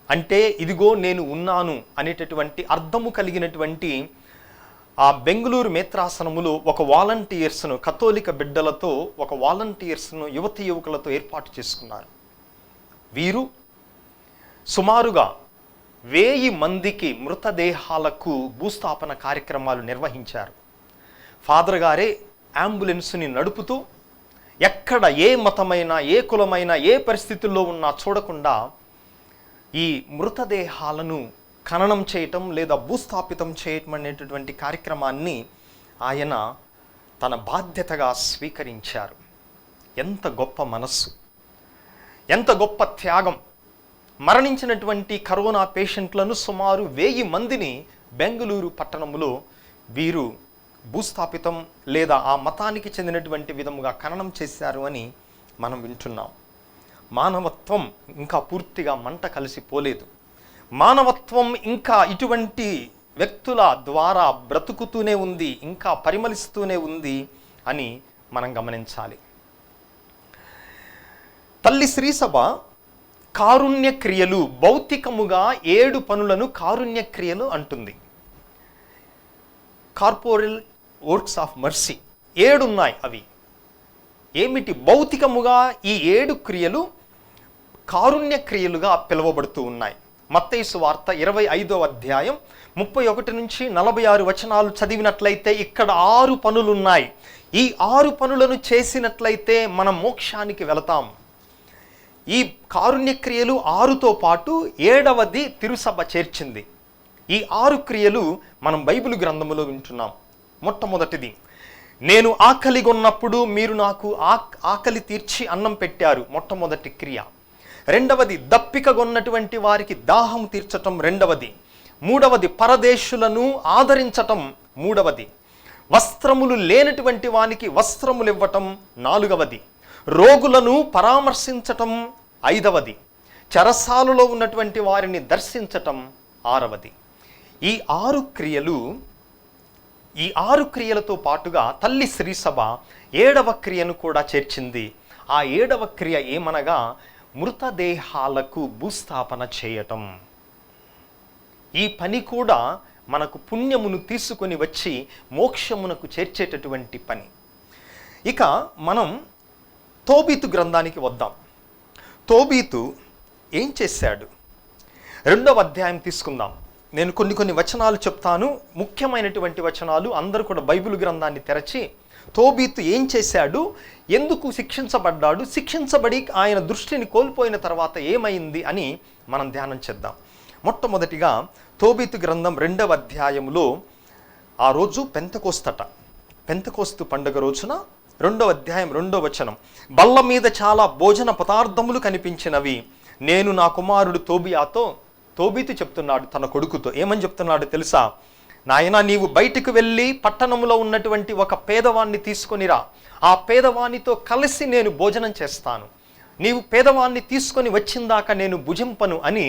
అంటే ఇదిగో నేను ఉన్నాను అనేటటువంటి అర్థము కలిగినటువంటి ఆ బెంగుళూరు మేత్రాసనములో ఒక వాలంటీర్స్ను, కథోలిక బిడ్డలతో ఒక వాలంటీర్స్ను యువతి యువకులతో ఏర్పాటు చేసుకున్నారు. వీరు సుమారుగా 1000 మందికి మృతదేహాలకు భూస్థాపన కార్యక్రమాలు నిర్వహించారు. ఫాదర్ గారే అంబులెన్స్ని నడుపుతూ ఎక్కడ ఏ మతమైనా, ఏ కులమైనా, ఏ పరిస్థితుల్లో ఉన్నా చూడకుండా ఈ మృతదేహాలను ఖననం చేయటం లేదా భూస్థాపితం చేయటం అనేటటువంటి కార్యక్రమాన్ని ఆయన తన బాధ్యతగా స్వీకరించారు. ఎంత గొప్ప మనస్సు, ఎంత గొప్ప త్యాగం! మరణించినటువంటి కరోనా పేషెంట్లను సుమారు 1000 మందిని బెంగళూరు పట్టణంలో వీరు భూస్థాపితం లేదా ఆ మతానికి చెందినటువంటి విధముగా ఖననం చేశారు అని మనం వింటున్నాం. మానవత్వం ఇంకా పూర్తిగా మంట కలిసిపోలేదు. మానవత్వం ఇంకా ఇటువంటి వ్యక్తుల ద్వారా బ్రతుకుతూనే ఉంది, ఇంకా పరిమళిస్తూనే ఉంది అని మనం గమనించాలి. తల్లి శ్రీసభ కారుణ్య క్రియలు, భౌతికముగా 7 పనులను కారుణ్య క్రియలు అంటుంది. కార్పోరల్ వర్క్స్ ఆఫ్ మర్సీ 7 ఉన్నాయి. అవి ఏమిటి? భౌతికముగా ఈ 7 క్రియలు కారుణ్య క్రియలుగా పిలువబడుతూ ఉన్నాయి. మత్తయి సువార్త 25వ అధ్యాయం 31 నుంచి 46 వచనాలు చదివినట్లయితే ఇక్కడ 6 పనులు ఉన్నాయి. ఈ 6 పనులను చేసినట్లయితే మనం మోక్షానికి వెళతాం. ఈ కారుణ్య క్రియలు 6తో పాటు 7వది తిరుసభ చేర్చింది. ఈ 6 క్రియలు మనం బైబిల్ గ్రంథములో వింటున్నాం. మొట్టమొదటిది, నేను ఆకలిగొన్నప్పుడు మీరు నాకు ఆకలి తీర్చి అన్నం పెట్టారు, మొట్టమొదటి క్రియ. రెండవది, దప్పికగొన్నటువంటి వారికి దాహం తీర్చటం, రెండవది. మూడవది, పరదేశులను ఆదరించటం, మూడవది. వస్త్రములు లేనటువంటి వానికి వస్త్రములు ఇవ్వటం, నాలుగవది. రోగులను పరామర్శించటం, ఐదవది. చెరసాలలో ఉన్నటువంటి వారిని దర్శించటం, ఆరవది. ఈ 6 క్రియలతో పాటుగా తల్లి శ్రీసభ 7వ క్రియను కూడా చేర్చింది. ఆ 7వ క్రియ ఏమనగా మృతదేహాలకు భూస్థాపన చేయటం. ఈ పని కూడా మనకు పుణ్యమును తీసుకొని వచ్చి మోక్షమునకు చేర్చేటటువంటి పని. ఇక మనం తోబీతు గ్రంథానికి వద్దాం. తోబీతు ఏం చేశాడు? 2వ అధ్యాయం తీసుకుందాం. నేను కొన్ని వచనాలు చెప్తాను, ముఖ్యమైనటువంటి వచనాలు. అందరూ కూడా బైబిల్ గ్రంథాన్ని తెరచి తోబీతు ఏం చేశాడు, ఎందుకు శిక్షించబడ్డాడు, శిక్షించబడి ఆయన దృష్టిని కోల్పోయిన తర్వాత ఏమైంది అని మనం ధ్యానం చేద్దాం. మొట్టమొదటిగా తోబీతు గ్రంథం 2వ అధ్యాయములో ఆ రోజు పెంతెకోస్తు పండుగ రోజున 2వ అధ్యాయం 2వ వచనం, బల్ల మీద చాలా భోజన పదార్థములు కనిపించినవి. నేను నా కుమారుడు తోబీతు చెప్తున్నాడు తన కొడుకుతో. ఏమని చెప్తున్నాడు తెలుసా? నాయనా, నీవు బయటికి వెళ్ళి పట్టణంలో ఉన్నటువంటి ఒక పేదవాన్ని తీసుకొనిరా, ఆ పేదవానితో కలిసి నేను భోజనం చేస్తాను, నీవు పేదవాన్ని తీసుకొని వచ్చిందాక నేను భుజింపను అని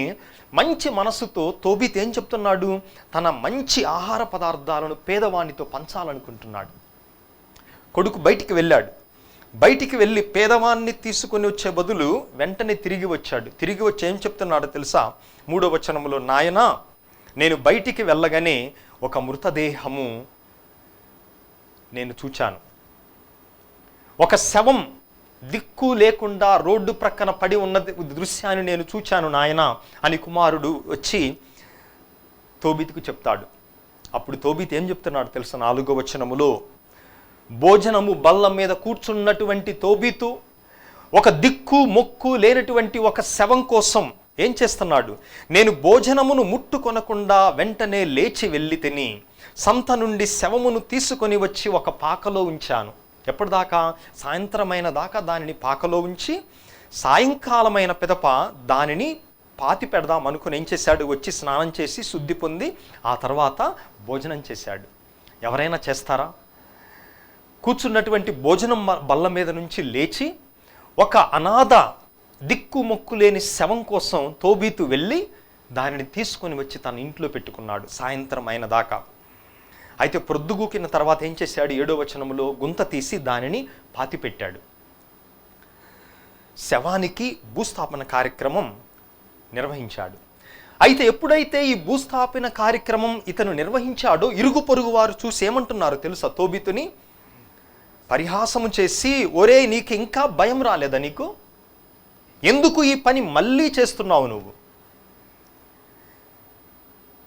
మంచి మనసుతో తోబీతు ఏం చెప్తున్నాడు? తన మంచి ఆహార పదార్థాలను పేదవానితో పంచాలనుకుంటున్నాడు. కొడుకు బయటికి వెళ్ళాడు. బయటికి వెళ్ళి పేదవాన్ని తీసుకొని వచ్చే బదులు వెంటనే తిరిగి వచ్చాడు. తిరిగి వచ్చి ఏం చెప్తున్నాడో తెలుసా? 3వ వచనంలో, నాయనా, నేను బయటికి వెళ్ళగానే ఒక మృతదేహము నేను చూచాను, ఒక శవం దిక్కు లేకుండా రోడ్డు ప్రక్కన పడి ఉన్న దృశ్యాన్ని నేను చూచాను నాయనా అని కుమారుడు వచ్చి తోబీతుకు చెప్తాడు. అప్పుడు తోబీతు ఏం చెప్తున్నాడు తెలుసా? 4వ వచనములో, భోజనము బల్ల మీద కూర్చున్నటువంటి తోబీతు ఒక దిక్కు మొక్కు లేనటువంటి ఒక శవం కోసం ఏం చేస్తున్నాడు? నేను భోజనమును ముట్టుకొనకుండా వెంటనే లేచి వెళ్ళి తిని సంత నుండి శవమును తీసుకొని వచ్చి ఒక పాకలో ఉంచాను. ఎప్పటిదాకా? సాయంత్రమైన దాకా దానిని పాకలో ఉంచి సాయంకాలమైన పిదప దానిని పాతి పెడదాం అనుకుని ఏం చేశాడు? వచ్చి స్నానం చేసి శుద్ధి పొంది ఆ తర్వాత భోజనం చేశాడు. ఎవరైనా చేస్తారా? కూర్చున్నటువంటి భోజనం బల్ల మీద నుంచి లేచి ఒక అనాథ దిక్కు మొక్కు లేని శవం కోసం తోబీతు వెళ్ళి దానిని తీసుకొని వచ్చి తన ఇంట్లో పెట్టుకున్నాడు సాయంత్రం అయిన దాకా. అయితే ప్రొద్దుగూకిన తర్వాత ఏం చేశాడు? 7వ వచనంలో, గుంత తీసి దానిని పాతిపెట్టాడు. శవానికి భూస్థాపన కార్యక్రమం నిర్వహించాడు. అయితే ఎప్పుడైతే ఈ భూస్థాపన కార్యక్రమం ఇతను నిర్వహించాడో ఇరుగు పొరుగు వారు చూసి ఏమంటున్నారు తెలుసా? తోబీతుని పరిహాసము చేసి, ఒరే, నీకు ఇంకా భయం రాలేదా? నీకు ఎందుకు ఈ పని మళ్ళీ చేస్తున్నావు? నువ్వు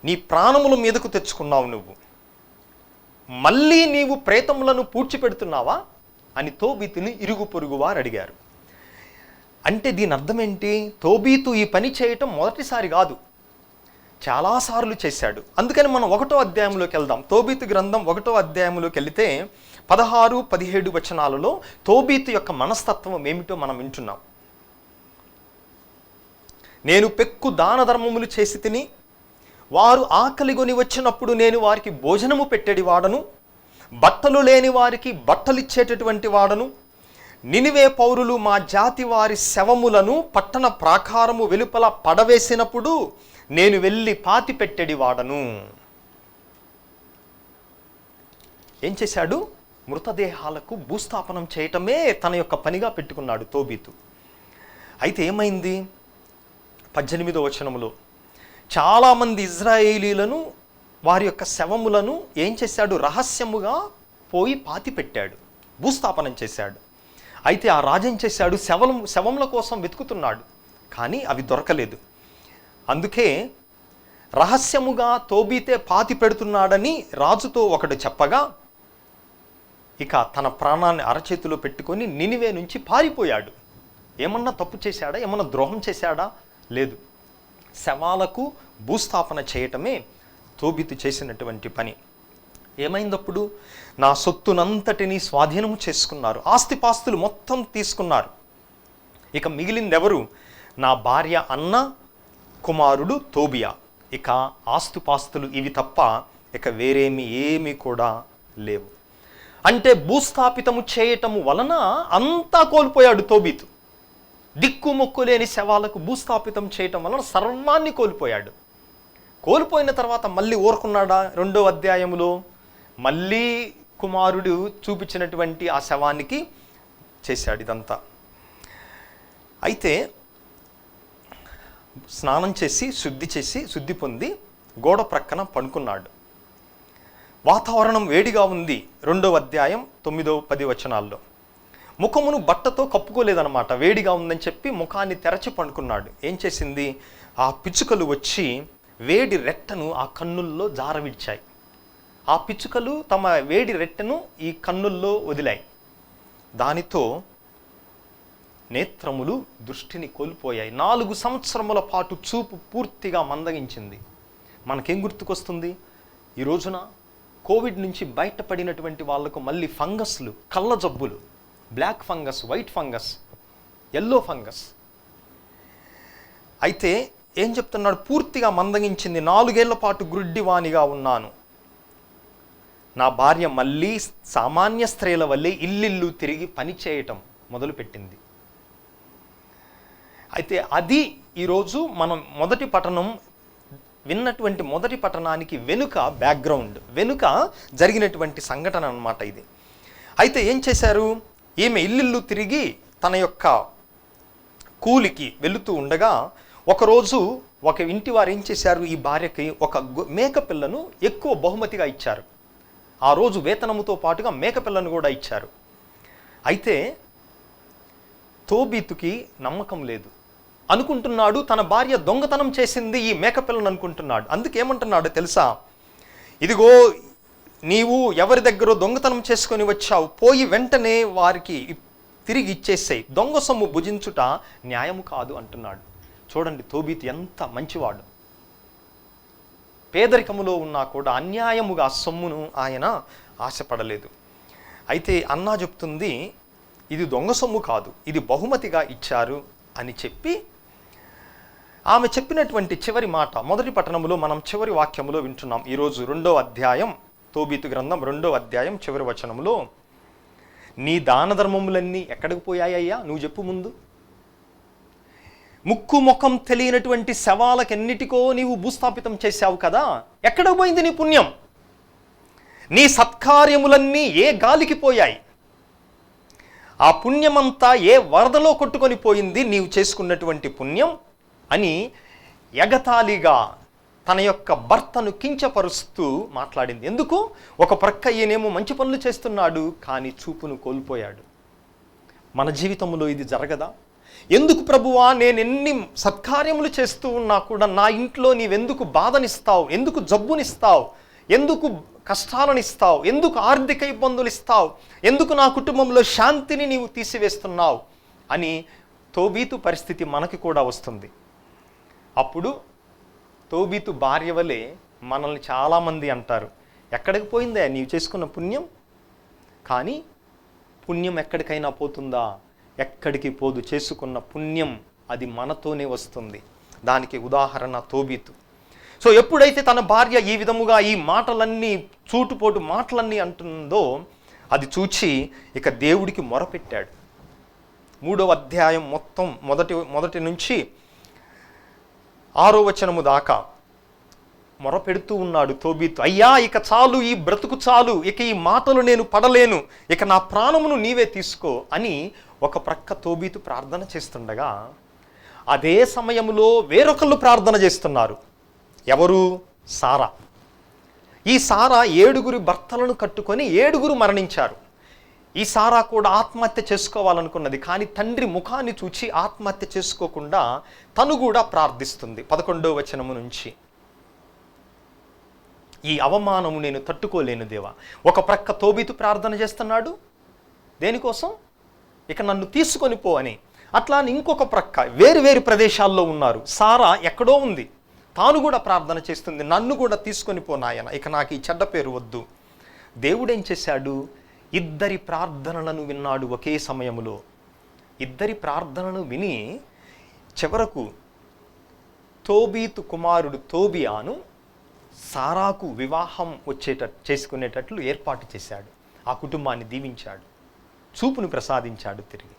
నీ ప్రాణముల మీదకు తెచ్చుకున్నావు, నువ్వు మళ్ళీ నీవు ప్రేతములను పూడ్చిపెడుతున్నావా అని తోబీతుని ఇరుగు పొరుగు వారు అడిగారు. అంటే దీని అర్థం ఏంటి? తోబీతు ఈ పని చేయటం మొదటిసారి కాదు, చాలాసార్లు చేశాడు. అందుకని మనం 1వ అధ్యాయంలోకి వెళ్దాం. తోబీతు గ్రంథం 1వ అధ్యాయంలోకి వెళితే 16, 17 వచనాలలో తోబీతు యొక్క మనస్తత్వం ఏమిటో మనం వింటున్నాం. నేను పెక్కు దాన ధర్మములు చేసి తిని వారు ఆకలిగొని వచ్చినప్పుడు నేను వారికి భోజనము పెట్టేటి వాడను, బట్టలు లేని వారికి బట్టలిచ్చేటటువంటి వాడను. నినివే పౌరులు మా జాతి వారి శవములను పట్టణ ప్రాకారము వెలుపల పడవేసినప్పుడు నేను వెళ్ళి పాతి పెట్టేడి వాడను. ఏం చేశాడు? మృతదేహాలకు భూస్థాపనం చేయటమే తన యొక్క పనిగా పెట్టుకున్నాడు తోబీతు. అయితే ఏమైంది? 18వ వచనములో చాలామంది ఇజ్రాయేలీలను వారి యొక్క శవములను ఏం చేశాడు? రహస్యముగా పోయి పాతి పెట్టాడు, భూస్థాపనం చేశాడు. అయితే ఆ రాజు ఏం చేశాడు? శవముల కోసం వెతుకుతున్నాడు, కానీ అవి దొరకలేదు. అందుకే రహస్యముగా తోబీతే పాతి పెడుతున్నాడని రాజుతో ఒకడు చెప్పగా ఇక తన ప్రాణాన్ని అరచేతిలో పెట్టుకొని నినివే నుంచి పారిపోయాడు. ఏమన్నా తప్పు చేశాడా? ఏమన్నా ద్రోహం చేశాడా? లేదు. శవాలకు భూస్థాపన చేయటమే తోబీతు చేసినటువంటి పని. ఏమైందప్పుడు? నా సొత్తునంతటిని స్వాధీనము చేసుకున్నారు, ఆస్తిపాస్తులు మొత్తం తీసుకున్నారు. ఇక మిగిలిందెవరు? నా భార్య అన్న, కుమారుడు తోబియా. ఇక ఆస్తిపాస్తులు ఇవి తప్ప ఇక ఏమీ కూడా లేవు. అంటే భూస్థాపితము చేయటము వలన అంతా కోల్పోయాడు తోబీతు. దిక్కుమొక్కు లేని శవాలకు భూస్థాపితం చేయటం వలన సర్వాన్ని కోల్పోయాడు. కోల్పోయిన తర్వాత మళ్ళీ ఊరుకున్నాడా? 2వ అధ్యాయములో మళ్ళీ కుమారుడు చూపించినటువంటి ఆ శవానికి చేశాడు ఇదంతా. అయితే స్నానం చేసి శుద్ధి పొంది గోడ ప్రక్కన పడుకున్నాడు. వాతావరణం వేడిగా ఉంది. 2వ అధ్యాయం 9-10 వచనాల్లో ముఖమును బట్టతో కప్పుకోలేదన్నమాట. వేడిగా ఉందని చెప్పి ముఖాన్ని తెరచి పండుకున్నాడు. ఏం చేసింది? ఆ పిచ్చుకలు వచ్చి వేడి రెట్టను ఆ కన్నుల్లో జారవిడ్చాయి. ఆ పిచ్చుకలు తమ వేడి రెట్టను ఈ కన్నుల్లో వదిలాయి. దానితో నేత్రములు దృష్టిని కోల్పోయాయి. 4 సంవత్సరముల పాటు చూపు పూర్తిగా మందగించింది. మనకేం గుర్తుకొస్తుంది? ఈ రోజున కోవిడ్ నుంచి బయటపడినటువంటి వాళ్లకు మళ్ళీ ఫంగస్లు, కళ్ళ జబ్బులు, black fungus, white fungus, yellow fungus. అయితే ఏం చెప్తున్నాడు? పూర్తిగా మందగించింది. 4 ఏళ్ల పాటు గ్రుడ్డివానిగా ఉన్నాను. నా భార్య మళ్ళీ సామాన్య స్త్రీల వల్లే ఇల్లిల్లు తిరిగి పని చేయటం మొదలుపెట్టింది. అయితే అది ఈరోజు మనం విన్నటువంటి మొదటి పట్టణానికి వెనుక బ్యాక్గ్రౌండ్, వెనుక జరిగినటువంటి సంఘటన అన్నమాట ఇది. అయితే ఏం చేశారు? ఈమె ఇల్లిల్లు తిరిగి తన యొక్క కూలికి వెళుతూ ఉండగా ఒకరోజు ఒక ఇంటి వారు ఏం చేశారు? ఈ భార్యకి ఒక మేకపిల్లను ఎక్కువ బహుమతిగా ఇచ్చారు. ఆ రోజు వేతనముతో పాటుగా మేకపిల్లను కూడా ఇచ్చారు. అయితే తోబీతుకి నమ్మకం లేదు. అనుకుంటున్నాడు తన భార్య దొంగతనం చేసింది ఈ మేకపిల్లను అనుకుంటున్నాడు. అందుకేమంటున్నాడు తెలుసా? ఇదిగో నీవు ఎవరి దగ్గర దొంగతనం చేసుకొని వచ్చావు, పోయి వెంటనే వారికి తిరిగి ఇచ్చేసేయి, దొంగ సొమ్ము భుజించుట న్యాయము కాదు అంటున్నాడు. చూడండి తోబీతు ఎంత మంచివాడు. పేదరికములో ఉన్నా కూడా అన్యాయముగా సొమ్మును ఆయన ఆశపడలేదు. అయితే అన్నా చెప్తుంది ఇది దొంగ సొమ్ము కాదు, ఇది బహుమతిగా ఇచ్చారు అని చెప్పి ఆమె చెప్పినటువంటి చివరి మాట మొదటి పట్టణంలో మనం చివరి వాక్యములో వింటున్నాం. ఈరోజు 2వ అధ్యాయం తోబీతు గ్రంథం 2వ అధ్యాయం చివరి వచనములో, నీ దాన ధర్మములన్నీ ఎక్కడికి పోయాయ్యా? నువ్వు చెప్పు ముందు. ముక్కు ముఖం తెలియనటువంటి శవాలకెన్నిటికో నీవు భూస్థాపితం చేశావు కదా, ఎక్కడికి పోయింది నీ పుణ్యం? నీ సత్కార్యములన్నీ ఏ గాలికి పోయాయి? ఆ పుణ్యమంతా ఏ వరదలో కొట్టుకొని పోయింది నీవు చేసుకున్నటువంటి పుణ్యం అని ఎగతాళిగా తన యొక్క భర్తను కించపరుస్తూ మాట్లాడింది. ఎందుకు? ఒక ప్రక్క ఈయనేమో మంచి పనులు చేస్తున్నాడు, కానీ చూపును కోల్పోయాడు. మన జీవితంలో ఇది జరగదా? ఎందుకు ప్రభువా నేను ఎన్ని సత్కార్యములు చేస్తూ ఉన్నా కూడా నా ఇంట్లో నీవెందుకు బాధనిస్తావు, ఎందుకు జబ్బునిస్తావు, ఎందుకు కష్టాలనిస్తావు, ఎందుకు ఆర్థిక ఇబ్బందులు ఇస్తావు, ఎందుకు నా కుటుంబంలో శాంతిని నీవు తీసివేస్తున్నావు అని తోబీతు పరిస్థితి మనకి కూడా వస్తుంది. అప్పుడు తోబీతు భార్య వలె మనల్ని చాలామంది అంటారు, ఎక్కడికి పోయిందే నీవు చేసుకున్న పుణ్యం? కానీ పుణ్యం ఎక్కడికైనా పోతుందా? ఎక్కడికి పోదు. చేసుకున్న పుణ్యం అది మనతోనే వస్తుంది. దానికి ఉదాహరణ తోబీతు. సో ఎప్పుడైతే తన భార్య ఈ విధముగా ఈ మాటలన్నీ చూటుపోటు మాటలన్నీ అంటుందో అది చూచి ఇక దేవుడికి మొరపెట్టాడు. 3వ అధ్యాయం మొత్తం మొదటి నుంచి 6వ వచనము దాకా మొరపెడుతూ ఉన్నాడు తోబీతు. అయ్యా, ఇక చాలు, ఈ బ్రతుకు చాలు, ఇక ఈ మాటలు నేను పడలేను, ఇక నా ప్రాణమును నీవే తీసుకో అని ఒక ప్రక్క తోబీతు ప్రార్థన చేస్తుండగా అదే సమయంలో వేరొకళ్ళు ప్రార్థన చేస్తున్నారు. ఎవరు? సారా. ఈ సారా 7 భర్తలను కట్టుకొని 7 మరణించారు. ఈ సారా కూడా ఆత్మహత్య చేసుకోవాలనుకున్నది, కానీ తండ్రి ముఖాన్ని చూచి ఆత్మహత్య చేసుకోకుండా తను కూడా ప్రార్థిస్తుంది. 11వ వచనము నుంచి, ఈ అవమానము నేను తట్టుకోలేను దేవా. ఒక ప్రక్క తోబీతు ప్రార్థన చేస్తున్నాడు, దేనికోసం? ఇక నన్ను తీసుకొని పో అని. అట్లా ఇంకొక ప్రక్క వేరు ప్రదేశాల్లో ఉన్నారు. సారా ఎక్కడో ఉంది, తాను కూడా ప్రార్థన చేస్తుంది, నన్ను కూడా తీసుకొని పో నాయన, ఇక నాకు ఈ చెడ్డ పేరు వద్దు. దేవుడేం చేశాడు? 2 ప్రార్థనలను విన్నాడు ఒకే సమయంలో. 2 ప్రార్థనలను విని చివరకు తోబీతు కుమారుడు తోబియాను సారాకు వివాహం చేసుకునేటట్లు ఏర్పాటు చేశాడు. ఆ కుటుంబాన్ని దీవించాడు, చూపును ప్రసాదించాడు తిరిగి.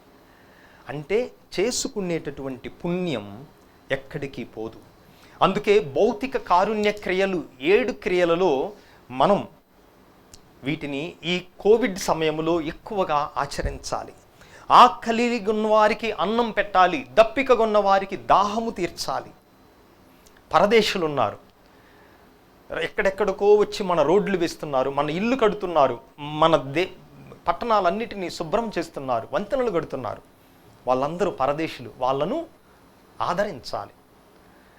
అంటే చేసుకునేటటువంటి పుణ్యం ఎక్కడికి పోదు. అందుకే భౌతిక కారుణ్య క్రియలు 7 క్రియలలో మనం వీటిని ఈ కోవిడ్ సమయంలో ఎక్కువగా ఆచరించాలి. ఆకలిగొన్న వారికి అన్నం పెట్టాలి, దప్పికగొన్న వారికి దాహము తీర్చాలి. పరదేశులు ఉన్నారు, ఎక్కడెక్కడికో వచ్చి మన రోడ్లు వేస్తున్నారు, మన ఇల్లు కడుతున్నారు, మన పట్టణాలన్నిటినీ శుభ్రం చేస్తున్నారు, వంతెనలు కడుతున్నారు. వాళ్ళందరూ పరదేశులు, వాళ్ళను ఆదరించాలి.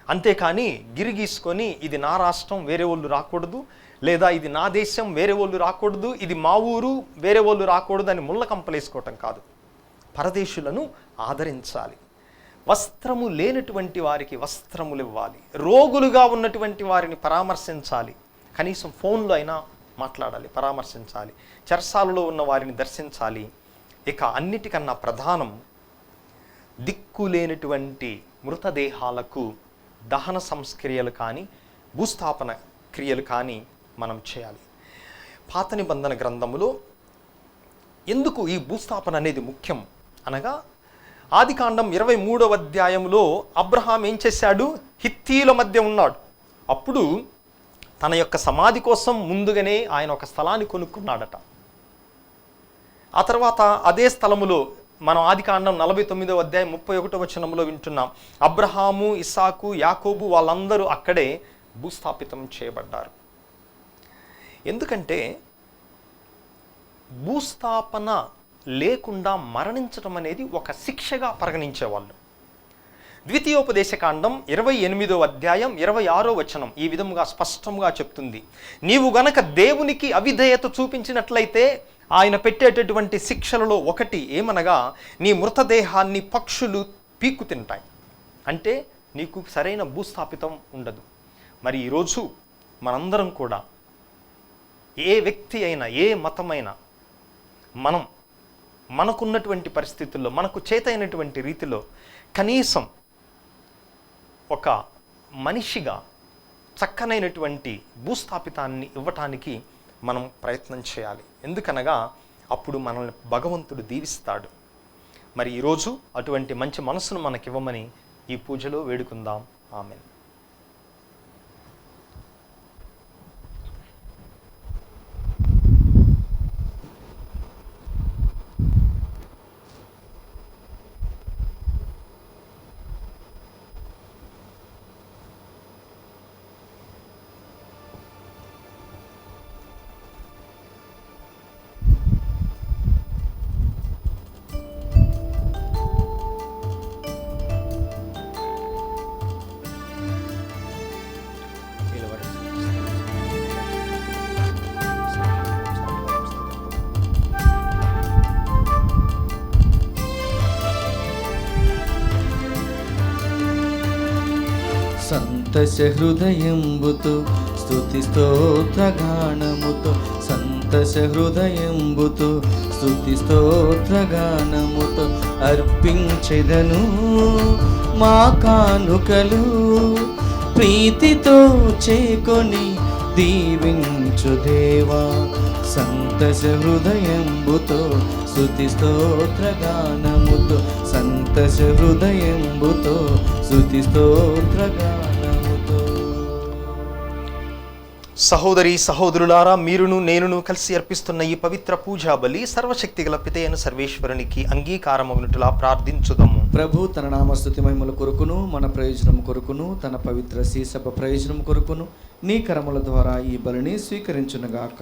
అంతేకాని గిరిగీసుకొని ఇది నా రాష్ట్రం, వేరే వాళ్ళు రాకూడదు, లేదా ఇది నా దేశం, వేరే వాళ్ళు రాకూడదు, ఇది మా ఊరు, వేరే వాళ్ళు రాకూడదు అని ముళ్ళ కంపలేసుకోవటం కాదు. పరదేశులను ఆదరించాలి. వస్త్రము లేనటువంటి వారికి వస్త్రములు ఇవ్వాలి. రోగులుగా ఉన్నటువంటి వారిని పరామర్శించాలి. కనీసం ఫోన్లో అయినా మాట్లాడాలి, పరామర్శించాలి. చెరసాలలో ఉన్న వారిని దర్శించాలి. ఇక అన్నిటికన్నా ప్రధానం, దిక్కులేనటువంటి మృతదేహాలకు దహన సంస్క్రియలు కానీ భూస్థాపన క్రియలు కానీ మనం చేయాలి. పాత నిబంధన గ్రంథములో ఎందుకు ఈ భూస్థాపన అనేది ముఖ్యం అనగా, ఆదికాండం 23వ అధ్యాయంలో అబ్రహాం ఏం చేశాడు? హిత్తీల మధ్య ఉన్నాడు. అప్పుడు తన యొక్క సమాధి కోసం ముందుగానే ఆయన ఒక స్థలాన్ని కొనుక్కున్నాడట. ఆ తర్వాత అదే స్థలములో మనం ఆదికాండం 49వ అధ్యాయం 31వ వచనంలో వింటున్నాం, అబ్రహాము, ఇస్సాకు, యాకోబు వాళ్ళందరూ అక్కడే భూస్థాపితం చేయబడ్డారు. ఎందుకంటే భూస్థాపన లేకుండా మరణించటం అనేది ఒక శిక్షగా పరిగణించేవాళ్ళు. ద్వితీయోపదేశకాండం 28వ అధ్యాయం 26వ వచనం ఈ విధముగా స్పష్టంగా చెప్తుంది, నీవు గనక దేవునికి అవిధేయత చూపించినట్లయితే ఆయన పెట్టేటటువంటి శిక్షలలో ఒకటి ఏమనగా, నీ మృతదేహాన్ని పక్షులు పీక్కు తింటాయి. అంటే నీకు సరైన భూస్థాపితం ఉండదు. మరి ఈరోజు మనందరం కూడా, ఏ వ్యక్తి అయినా, ఏ మతమైనా, మనం మనకున్నటువంటి పరిస్థితుల్లో, మనకు చేతైనటువంటి రీతిలో కనీసం ఒక మనిషిగా చక్కనైనటువంటి భూస్థాపితాన్ని ఇవ్వటానికి మనం ప్రయత్నం చేయాలి. ఎందుకనగా అప్పుడు మనల్ని భగవంతుడు దీవిస్తాడు. మరి ఈరోజు అటువంటి మంచి మనసును మనకివ్వమని ఈ పూజలో వేడుకుందాం. ఆమేన్. సంతోష హృదయంబుతో స్తుతి స్తోత్రగానముతో, సంతోష హృదయంబుతో స్తుతి స్తోత్రగానముతో అర్పించెదను మా కానుకలు ప్రీతితో చేకొని దీవించు దేవా సంతస హృదయంబుతో స్తుతి స్తోత్రగానముతో సంతస హృదయంబుతో స్తుతి స్తోత్రగానముతో. సహోదరి సహోదరులారా, మీరును నేనును కలిసి అర్పిస్తున్న ఈ పవిత్ర పూజా బలి సర్వశక్తిగల పితయైన సర్వేశ్వరునికి అంగీకారమగునట్లుగా ప్రార్థించుదము. ప్రభు తన నామస్తుతి మహిమల కొరకును మన ప్రయోజనం కొరకును తన పవిత్ర శ్రీసభ ప్రయోజనం కొరకును నీ కరముల ద్వారా ఈ బలిని స్వీకరించునుగాక.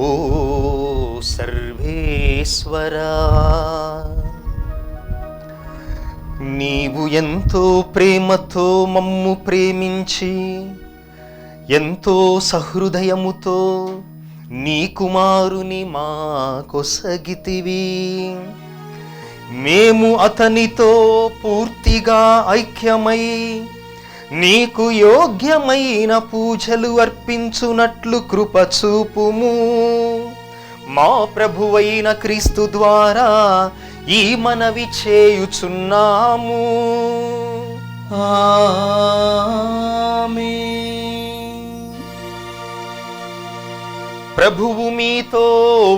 ఓ సర్వేశ్వరా, నీవు ఎంతో ప్రేమతో మమ్ము ప్రేమించి ఎంతో సహృదయముతో నీ కుమారుని మాకొసగితివి. మేము అతనితో పూర్తిగా ఐక్యమై నీకు యోగ్యమైన పూజలు అర్పించునట్లు కృప చూపుము. మా ప్రభువైన క్రీస్తు ద్వారా ఈ మనవి చేయుచున్నాము. ఆమేన్. ప్రభువు మీతో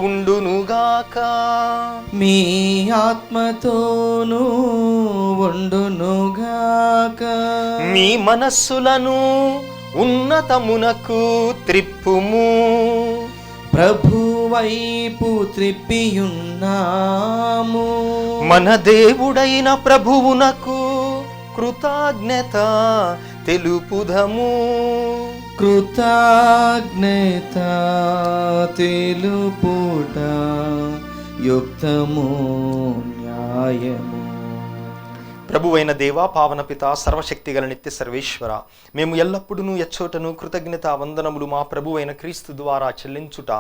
ఉండునుగాక. మీ ఆత్మతోనూ ఉండునుగాక. మీ మనస్సులను ఉన్నతమునకు త్రిప్పుము. ప్రభు వైపు త్రిప్పియున్నాము. మన దేవుడైన ప్రభువునకు కృతజ్ఞత తెలుపుదము. కృతజ్ఞత తెలుపుట యుక్తము న్యాయము. ప్రభువైన దేవా, పావన పిత, సర్వశక్తిగల నిత్య సర్వేశ్వర, మేము ఎల్లప్పుడూ ఎచ్చోటను కృతజ్ఞత వందనములు మా ప్రభువైన క్రీస్తు ద్వారా చెల్లించుట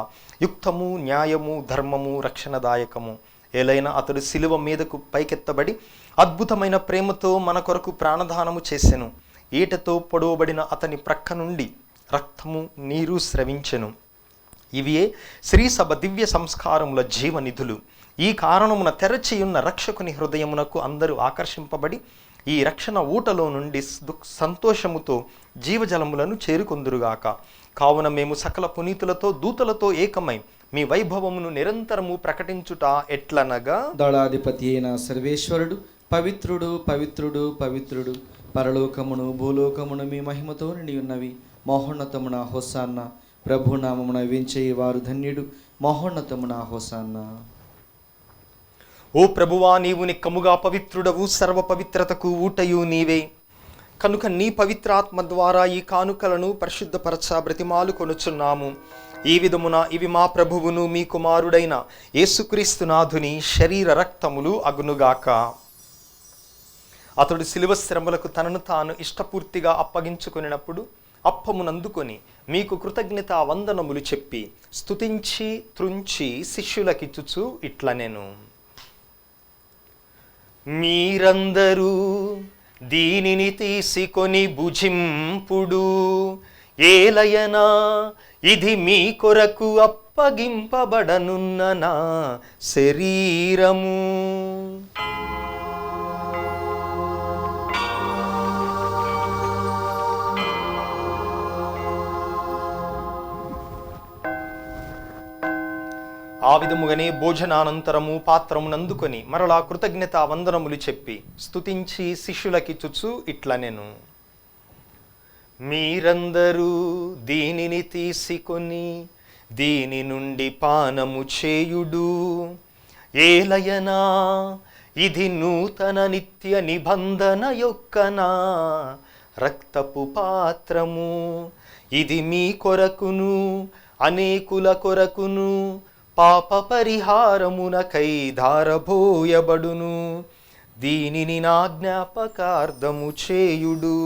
యుక్తము న్యాయము ధర్మము రక్షణదాయకము. ఏలైనా అతడు శిలువ మీదకు పైకెత్తబడి అద్భుతమైన ప్రేమతో మన కొరకు ప్రాణదానము చేసెను. ఈటతో పొడవబడిన అతని ప్రక్క నుండి రక్తము నీరు స్రవించెను. ఇవియే శ్రీసభ దివ్య సంస్కారముల జీవనిధులు. ఈ కారణమున తెరచియున్న రక్షకుని హృదయమునకు అందరూ ఆకర్షింపబడి ఈ రక్షణ ఊటలో నుండి సంతోషముతో జీవజలములను చేరుకొందురుగాక. కావున మేము సకల పునీతులతో దూతలతో ఏకమై మీ వైభవమును నిరంతరము ప్రకటించుట ఎట్లనగా, దళాధిపతి అయిన సర్వేశ్వరుడు పవిత్రుడు పవిత్రుడు పవిత్రుడు, పరలోకమును భూలోకమును మీ మహిమతో నిండి ఉన్నవి. మహోన్నతమున హోసాన్న. ప్రభునామమున వించేయి వారు ధన్యుడు. మహోన్నతమున హోసాన్న. ఓ ప్రభువా, నీవు నిక్కముగా పవిత్రుడవు, సర్వ పవిత్రతకు ఊటయు నీవే. కనుక నీ పవిత్రాత్మ ద్వారా ఈ కానుకలను పరిశుద్ధపరచ బ్రతిమాలు కొనుచున్నాము. ఈ విధమున ఇవి మా ప్రభువును మీ కుమారుడైన యేసుక్రీస్తునాథుని శరీర రక్తములు అగునుగాక. అతడు శిలువ శ్రమలకు తనను తాను ఇష్టపూర్తిగా అప్పగించుకొనినప్పుడు అప్పమునందుకొని మీకు కృతజ్ఞత వందనములు చెప్పి స్తుతించి త్రుంచి శిష్యులకిచ్చుచు ఇట్లనెను, మీరందరూ దీనిని తీసుకొని భుజింపుడు. ఏలయనా ఇది మీ కొరకు అప్పగింపబడనున్న నా శరీరము. ఆ విధముగానే భోజనానంతరము పాత్రమునందుకొని మరలా కృతజ్ఞత వందనములు చెప్పి స్తుతించి శిష్యులకిచ్చుచు ఇట్లనెను, మీరందరూ దీనిని తీసుకొని దీని నుండి పానము చేయుడు. ఏలయనా ఇది నూతన నిత్య నిబంధన యొక్క నా రక్తపు పాత్రము. ఇది మీ కొరకును అనేకుల కొరకును పాప పరిహారమునకై ధారబోయబడును. దీనిని నా జ్ఞాపకార్థము చేయుడు.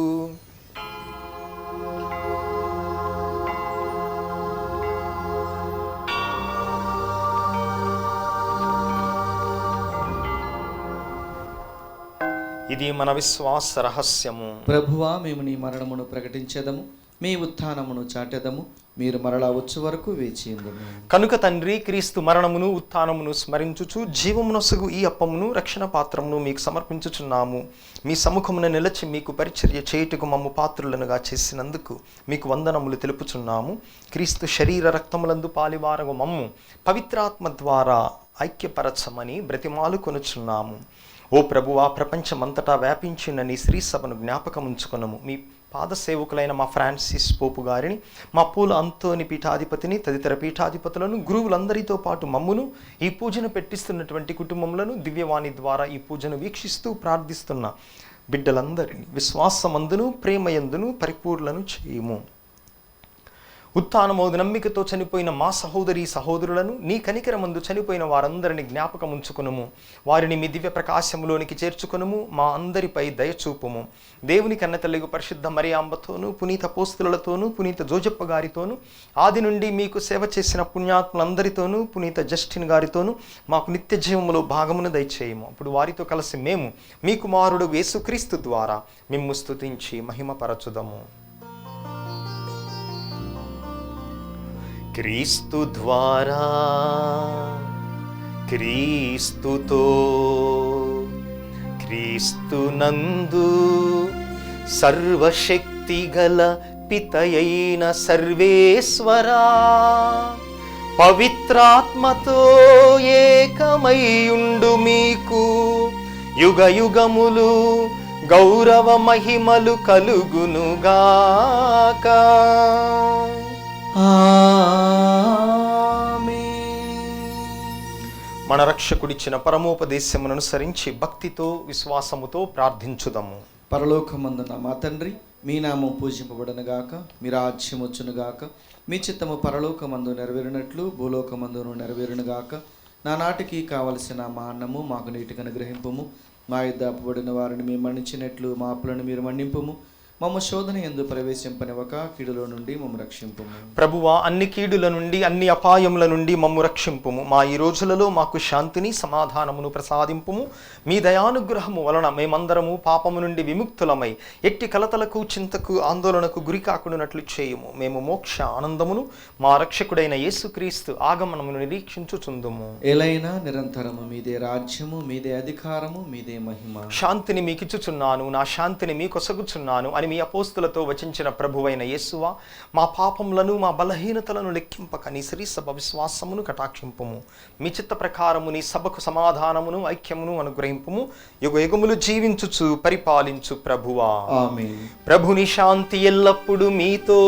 ఇది మన విశ్వాస రహస్యము. ప్రభువా, మేము నీ మరణమును ప్రకటించేదము, మీ ఉత్థానమును చాటెదము. మీరు మరలా వచ్చు వరకు వేచియుందుము. కనుక తండ్రి, క్రీస్తు మరణమును ఉత్థానమును స్మరించుచు జీవమునొసగు ఈ అప్పమును రక్షణ పాత్రమును మీకు సమర్పించుచున్నాము. మీ సముఖమున నిలచి మీకు పరిచర్య చేయుటకు మమ్ము పాత్రులనుగా చేసినందుకు మీకు వందనములు తెలుపుచున్నాము. క్రీస్తు శరీర రక్తములందు పాలివారగు మమ్ము పవిత్రాత్మ ద్వారా ఐక్యపరచమని బ్రతిమాలు కొనుచున్నాము. ఓ ప్రభువా, ప్రపంచమంతటా వ్యాపించిన నీ శ్రీ సభను జ్ఞాపకముంచుకొనము. మీ పాదసేవకులైన మా ఫ్రాన్సిస్ పోపు గారిని, మా పూల అంతోని పీఠాధిపతిని, తదితర పీఠాధిపతులను, గురువులందరితో పాటు మమ్మును, ఈ పూజను పెట్టిస్తున్నటువంటి కుటుంబములను, దివ్యవాణి ద్వారా ఈ పూజను వీక్షిస్తూ ప్రార్థిస్తున్న బిడ్డలందరినీ విశ్వాసమందును ప్రేమయందును పరిపూర్ణను చేయుము. ఉత్థానమోదు నమ్మికతో చనిపోయిన మా సహోదరి సహోదరులను, నీ కనికరమందు చనిపోయిన వారందరిని జ్ఞాపకముంచుకునుము. వారిని మీ దివ్య ప్రకాశములోనికి చేర్చుకునుము. మా అందరిపై దయచూపుము. దేవుని కన్నతల్లిగు పరిశుద్ధ మరియాంబతోనూ, పునీత అపోస్తలులతోనూ, పునీత జోజప్ప గారితోనూ, ఆది నుండి మీకు సేవ చేసిన పుణ్యాత్ములందరితోనూ, పునీత జస్టిన్ గారితోనూ మాకు నిత్య జీవములో భాగమును దయచేయము. అప్పుడు వారితో కలిసి మేము మీ కుమారుడు యేసుక్రీస్తు ద్వారా మిమ్ము స్తుతించి మహిమపరచుదము. క్రీస్తు ద్వారా, క్రీస్తుతో, క్రీస్తునందు సర్వశక్తి గల పితయైన సర్వేశ్వరా, పవిత్రాత్మతో ఏకమైయుండు మీకు యుగ యుగములు గౌరవ మహిమలు కలుగునుగాక. మన రక్షకుడిచ్చిన పరమోపదేశమును అనుసరించి భక్తితో విశ్వాసముతో ప్రార్థించుదము. పరలోకమందున మా తండ్రి, మీ నామం పూజింపబడనుగాక, మీ రాజ్యం వచ్చునుగాక, మీ చిత్తము పరలోకమందు నెరవేరినట్లు భూలోకమందును నెరవేరునుగాక. నానాటికి కావలసిన మా అన్నము మాకు నీటికి అనుగ్రహింపుము. మా యుద్ధ అప్పుబడిన వారిని మేము మన్నించినట్లు మా అప్పులను మీరు మన్నింపుము. మమ్మ శోధన యందు ప్రవేశింపనివ్వక కీడులో నుండి మమ్ము రక్షింపుము. ప్రభువా, అన్ని కీడుల నుండి అన్ని అపాయముల నుండి మమ్ము రక్షింపుము. మా ఈ రోజులలో మాకు శాంతిని సమాధానమును ప్రసాదింపుము. మీ దయానుగ్రహము వలన మేమందరము పాపము నుండి విముక్తులమై ఎట్టి కలతలకు చింతకు ఆందోళనకు గురి కాకుండానట్లు చేయుము. మేము మోక్ష ఆనందమును మా రక్షకుడైన యేసుక్రీస్తు ఆగమనమును నిరీక్షించుచుందుము. ఎలైనా నిరంతరము మీదే రాజ్యము, మీదే అధికారము, మీదే మహిమ. శాంతిని మీకిచ్చుచున్నాను, నా శాంతిని మీకొసగుచున్నాను అని మీ అపోస్తులతో వచించిన ప్రభువైన యేసువా, మా పాపములను మా బలహీనతలను లెక్కింపక నీ శ్రీ సభ విశ్వాసమును కటాక్షింపుము. మీ చిత్త ప్రకారము నీ సభకు సమాధానమును ఐక్యమును అనుగ్రహింపుము. యుగ యుగములు జీవించుచు పరిపాలించు ప్రభువా. ఆమేన్. ప్రభుని శాంతి ఎల్లప్పుడూ మీతో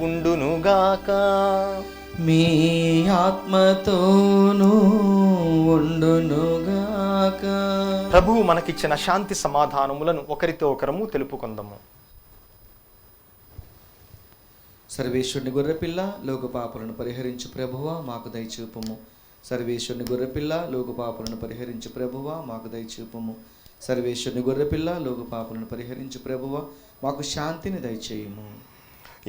ఉండునుగాక. మీ ఆత్మతోనూ ఉండునుగాక. ప్రభువు మనకిచ్చిన శాంతి సమాధానములను ఒకరితో ఒకరము తెలుపుకొందము. సర్వేశ్వరుని గొర్రెపిల్ల, లోక పాపలను పరిహరించు ప్రభువా, మాకు దయచూపుము. సర్వేశ్వరుని గొర్రెపిల్ల, లోక పాపలను పరిహరించు ప్రభువా, మాకు దయచూపుము. సర్వేశ్వరుని గొర్రెపిల్ల, లోక పాపలను పరిహరించు ప్రభువా, మాకు శాంతిని దయచేయుము.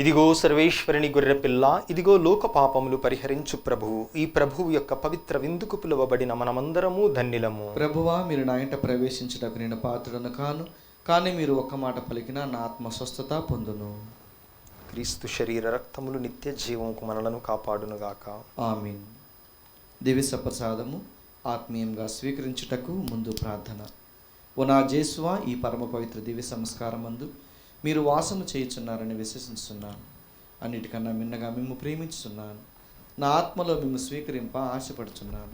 ఇదిగో సర్వేశ్వరుని గొర్రెపిల్ల, ఇదిగో లోక పాపములు పరిహరించు ప్రభువు. ఈ ప్రభువు యొక్క పవిత్ర విందుకు పిలువబడిన మనమందరము ధన్యులము. ప్రభువా, మీరు నా ఇంట ప్రవేశించుటకు నేను పాత్రుడను కాను, కానీ మీరు ఒక్క మాట పలికినా నా ఆత్మ స్వస్థత పొందును. క్రీస్తు శరీర రక్తములు నిత్య జీవముకు మనలను కాపాడునుగాక. ఆమీన్. దివ్య సప్రసాదము ఆత్మీయంగా స్వీకరించుటకు ముందు ప్రార్థన. ఓ నా జేసువా, ఈ పరమ పవిత్ర దివ్య సంస్కారమందు మీరు వాసము చేయుచున్నారని విశ్వసిస్తున్నాను. అన్నిటికన్నా మిన్నగా మిమ్ము ప్రేమించుతున్నాను. నా ఆత్మలో మిమ్ము స్వీకరింప ఆశపడుచున్నాను.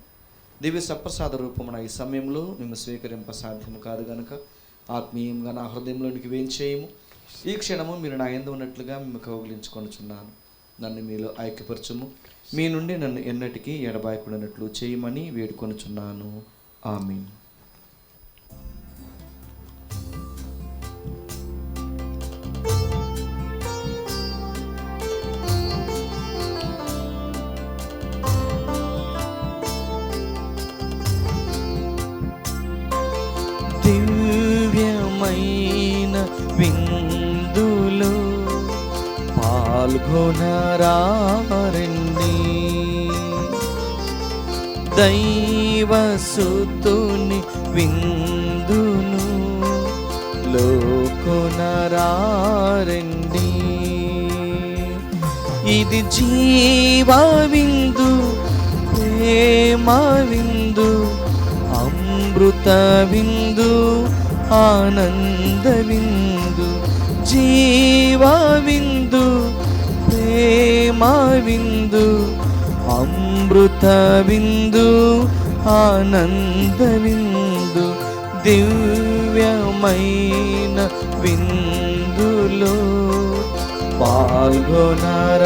దివ్య సప్రసాద రూపమున ఈ సమయంలో మిమ్ము స్వీకరింప సాధ్యము కాదు గనుక ఆత్మీయంగా నా హృదయంలోనికి వేంచేయము. ఈ క్షణము మీరు నా యందు ఉన్నట్లుగా మిమ్ము కౌగిలించుకొనుచున్నాను. నన్ను మీలో ఐక్యపరచుము. మీ నుండి నన్ను ఎన్నటికీ ఎడబాయకుడినట్లు చేయమని వేడుకొనుచున్నాను. ఆమీన్. దివ్యమైన విందులో పాల్గొనరారండి. దైవసుతుని విందును లోకొనరారండి. ఇది జీవవిందు, ప్రేమ విందు, అమృత విందు, ఆనంద విందు. జీవవిందు, ప్రేమ విందు, అమృత విందు, ఆనంద విందు. దివ్యమైన విందులో పాల్గొనరారండి.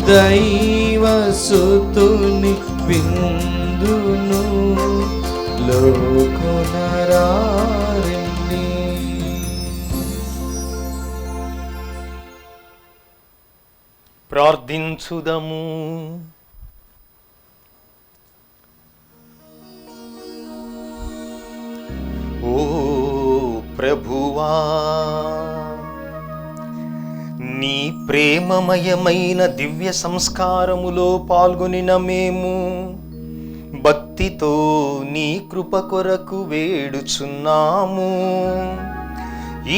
దైవసుతుని విందును లోకొనరారండి. ప్రార్థించుదము. ఓ ప్రభువా, నీ ప్రేమమయమైన దివ్య సంస్కారములో పాల్గొనిన మేము భక్తితో నీ కృప కొరకు వేడుచున్నాము.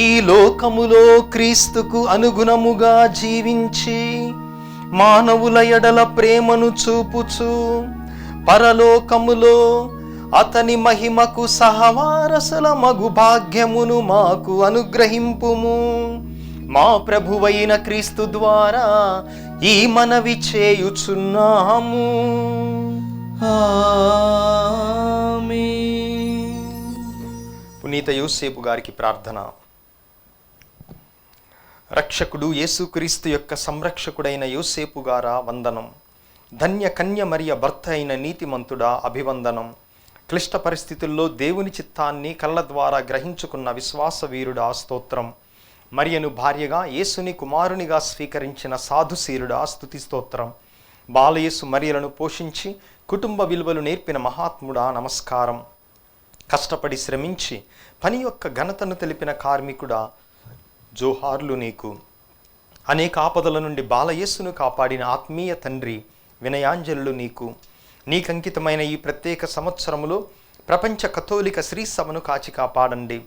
ఈ లోకములో క్రీస్తుకు అనుగుణముగా జీవించి మానవుల ఎడల ప్రేమను చూపుచు పరలోకములో అతని మహిమకు సహవారసుల మగు భాగ్యమును మాకు అనుగ్రహింపుము. మా ప్రభువైన క్రీస్తు ద్వారా ఈ మనవి చేయుచున్నాము. ఆమేన్. పునీత యోసేపు గారికి ప్రార్థన. రక్షకుడు యేసుక్రీస్తు యొక్క సంరక్షకుడైన యోసేపు గారా వందనం. ధన్య కన్య మరియ భర్త అయిన నీతిమంతుడా అభివందనం. క్లిష్ట పరిస్థితుల్లో దేవుని చిత్తాన్ని కళ్ళ ద్వారా గ్రహించుకున్న విశ్వాస వీరుడా స్తోత్రం. మరియను భార్యగా యేసుని కుమారునిగా స్వీకరించిన సాధుశీరుడా స్తుతి స్తోత్రం. బాలయేసు మరియలను పోషించి కుటుంబ విలువలు నేర్పిన మహాత్ముడా నమస్కారం. కష్టపడి శ్రమించి పని యొక్క ఘనతను తెలిపిన కార్మికుడా జోహార్లు నీకు. అనేక ఆపదల నుండి బాలయేసును కాపాడిన ఆత్మీయ తండ్రి వినయాంజలులు నీకు. నీకంకితమైన ఈ ప్రత్యేక సంవత్సరములో ప్రపంచ కథోలిక శ్రీ సభను కాచి కాపాడండి.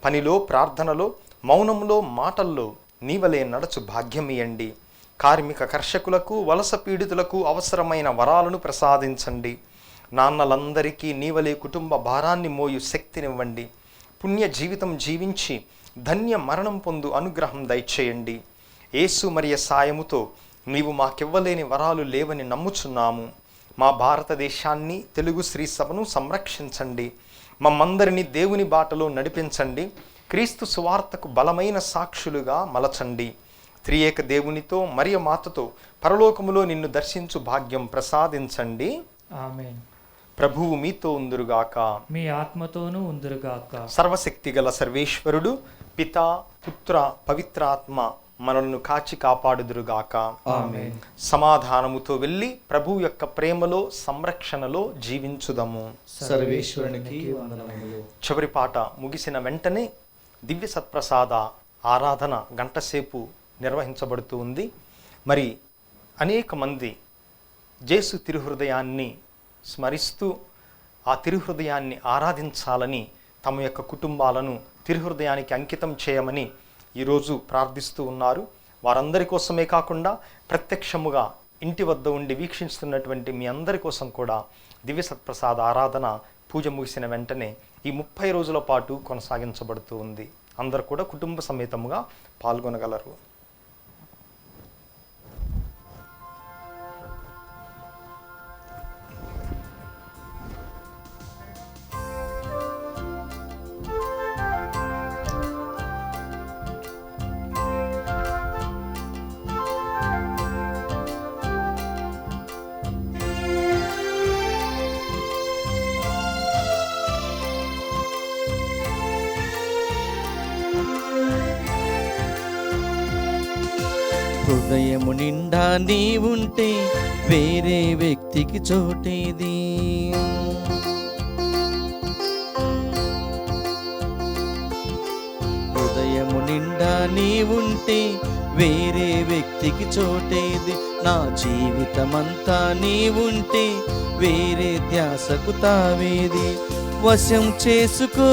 పనిలో, ప్రార్థనలో, మౌనంలో, మాటల్లో నీవలే నడచు భాగ్యమియండి. కార్మిక కర్షకులకు, వలస పీడితులకు అవసరమైన వరాలను ప్రసాదించండి. నాన్నలందరికీ నీవలే కుటుంబ భారాన్ని మోయు శక్తినివ్వండి. పుణ్య జీవితం జీవించి ధన్య మరణం పొందు అనుగ్రహం దయచేయండి. యేసు మరియ సాయముతో నీవు మాకివ్వలేని వరాలు లేవని నమ్ముచున్నాము. మా భారతదేశాన్ని, తెలుగు శ్రీ సభను సంరక్షించండి. మమ్మందరినీ దేవుని బాటలో నడిపించండి. క్రీస్తు సువార్తకు బలమైన సాక్షులుగా మలచండి. త్రియేక దేవునితో మరియ మాతతో పరలోకములో నిన్ను దర్శించు భాగ్యం ప్రసాదించండి. ఆమేన్. ప్రభువు మీతో ఉందురుగాక, మీ ఆత్మతోనూ ఉందురుగాక. సర్వశక్తిగల సర్వేశ్వరుడు పితా, పుత్ర, పవిత్రాత్మ మనల్ని కాచి కాపాడుదురుగాక. ఆమేన్. సమాధానముతో వెళ్ళి ప్రభు యొక్క ప్రేమలో, సంరక్షణలో జీవించుదము. సర్వేశ్వరునికి వందనములు. చివరి పాట ముగిసిన వెంటనే దివ్య సత్ప్రసాద ఆరాధన గంటసేపు నిర్వహించబడుతూ ఉంది. మరి అనేక మంది జేసు తిరుహృదయాన్ని స్మరిస్తూ ఆ తిరుహృదయాన్ని ఆరాధించాలని తమ యొక్క కుటుంబాలను తిరుహృదయానికి అంకితం చేయమని ఈరోజు ప్రార్థిస్తూ ఉన్నారు. వారందరి కోసమే కాకుండా ప్రత్యక్షముగా ఇంటి వద్ద ఉండి వీక్షిస్తున్నటువంటి మీ అందరి కోసం కూడా దివ్య సత్ప్రసాద ఆరాధన పూజ ముగిసిన వెంటనే ఈ 30 రోజుల పాటు కొనసాగించబడుతూ ఉంది. అందరూ కూడా కుటుంబ సమేతముగా పాల్గొనగలరు. హృదయము నిండా నీవుంటే వేరే వ్యక్తికి చోటేది. హృదయము నిండా నీవుంటే వేరే వ్యక్తికి చోటేది. నా జీవితమంతా నీవుంటే వేరే ధ్యాసకు తావేది. వశం చేసుకో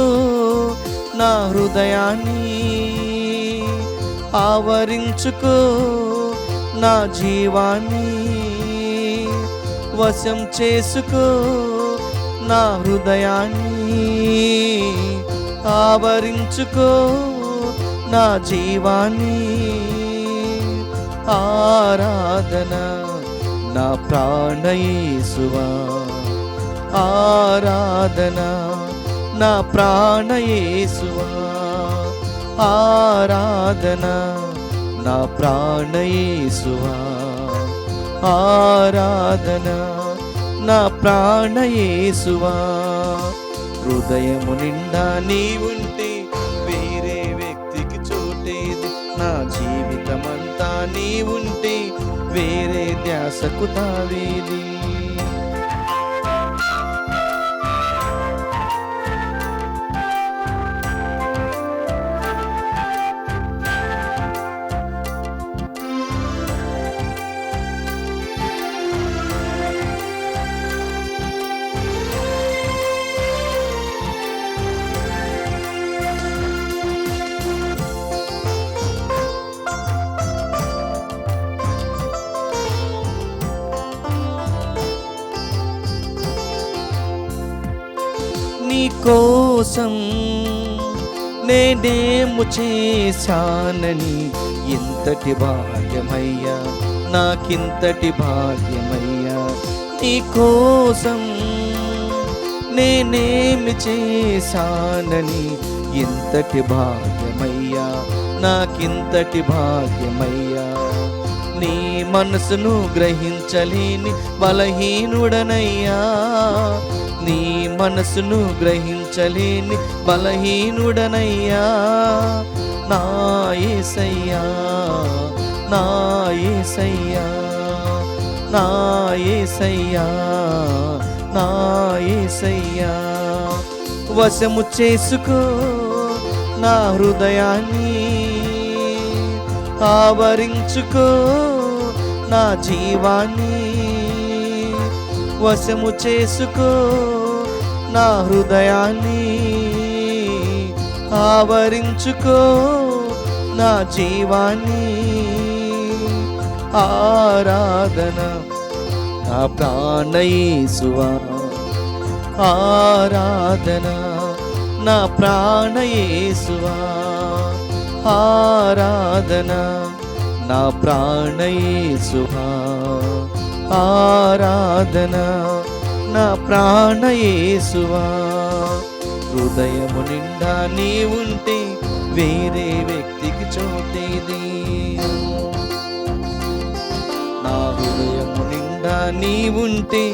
నా హృదయాన్ని, ఆవరించుకో నా జీవాన్ని, వశం చేసుకో నా హృదయాన్ని, ఆవరించుకో నా జీవాన్ని. ఆరాధన నా ప్రాణ యేసువా, ఆరాధన నా ప్రాణ యేసువా, ఆరాధన నా ప్రాణ యేసువా, ఆరాధన నా ప్రాణ యేసువా. హృదయము నిండా నీ ఉంటే వేరే వ్యక్తికి చోటేది, నా జీవితమంతా నీ ఉంటే వేరే ధ్యాసకు తావేది. నీ కోసం నేనేము చేశానని ఇంతటి భాగ్యమయ్యా, నాకింతటి భాగ్యమయ్యా. నీ కోసం నేనేమి చేశానని ఇంతటి భాగ్యమయ్యా, నాకింతటి భాగ్యమయ్యా. నీ మనసును గ్రహించలేని బలహీనుడనయ్యా, నీ మనసును గ్రహించలేని బలహీనుడనయ్యా. నా యేసయ్యా, నా యేసయ్యా, నా యేసయ్యా, నా యేసయ్యా. వశము చేసుకో నా హృదయాన్ని, ఆవరించుకో నా జీవాన్ని, వశము చేసుకో నా హృదయాన్ని, ఆవరించుకో నా జీవాన్ని. ఆరాధన నా ప్రాణ యేసువా, ఆరాధన నా ప్రాణ యేసువా, ఆరాధన నా ప్రాణ యేసువా, ఆరాధన నా ప్రాణ యేసువా. హృదయము నిండా నీ ఉంటే వేరే వ్యక్తికి చోటేది, నా హృదయము నిండా నీ ఉంటే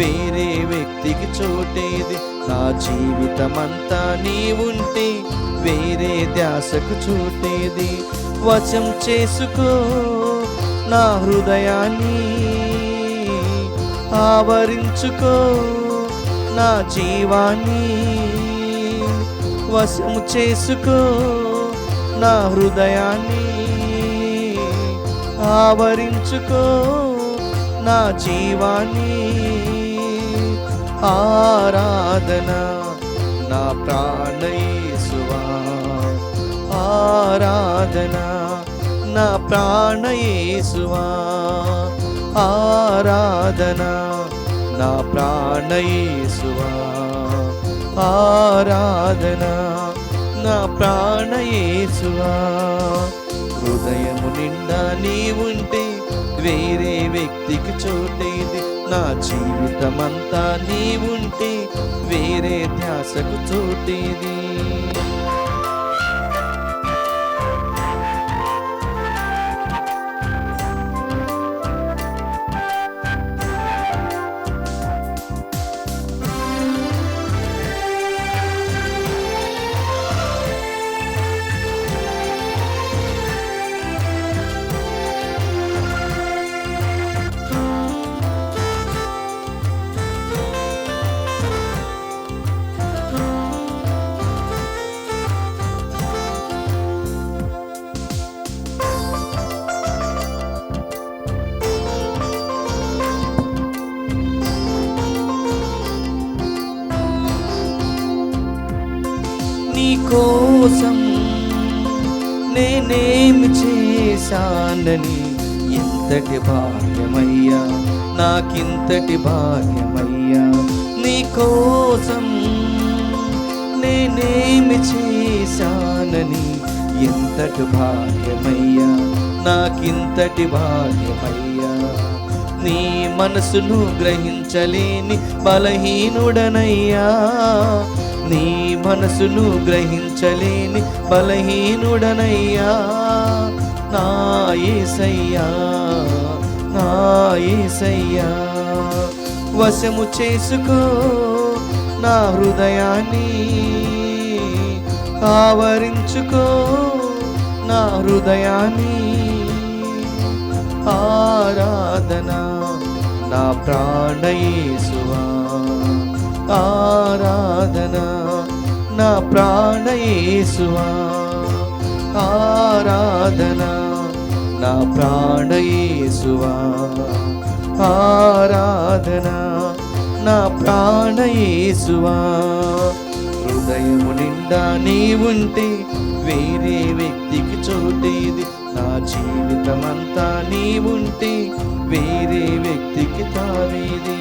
వేరే వ్యక్తికి చోటేది. నా జీవితమంతా నీ ఉంటే వేరే ధ్యాసకు చోటేది. వశం చేసుకో నా హృదయాన్ని, ఆవరించుకో నా జీవాన్ని, వశం చేసుకో నా హృదయాన్ని, ఆవరించుకో నా జీవాన్ని. ఆరాధన నా ప్రాణ యేసువా, ఆరాధన నా ప్రాణ యేసువా, ఆరాధన నా ప్రాణ యేసువా, ఆరాధన నా ప్రాణ యేసువా. హృదయము నిండా నీ ఉంటే వేరే వ్యక్తికి చోటేది, నా జీవితమంతా నీ ఉంటే వేరే ధ్యాసకు చోటేది. నీ కోసం నేనేమి చేశానని ఎంతటి భాగ్యమయ్యా, నాకింతటి భాగ్యమయ్యా. నీ కోసం నేనేమి చేశానని ఎంతటి భాగ్యమయ్యా, నాకింతటి భాగ్యమయ్యా. నీ మనసును గ్రహించలేని బలహీనుడనయ్యా, నీ మనసును గ్రహించలేని బలహీనుడనయ్యా. నా యేసయ్యా, నా యేసయ్యా, వశము చేసుకో నా హృదయాన్ని, ఆవరించుకో నా హృదయాన్ని. ఆరాధన నా ప్రాణ యేసువా, ఆరాధన నా ప్రాణ యేసువా, ఆరాధన నా ప్రాణ యేసువా, ఆరాధన నా ప్రాణ యేసువా. హృదయము నిండా నీవుంటే వేరే వ్యక్తికి చోటేది, నా జీవితమంతా నీవుంటే వేరే వ్యక్తికి తావేది.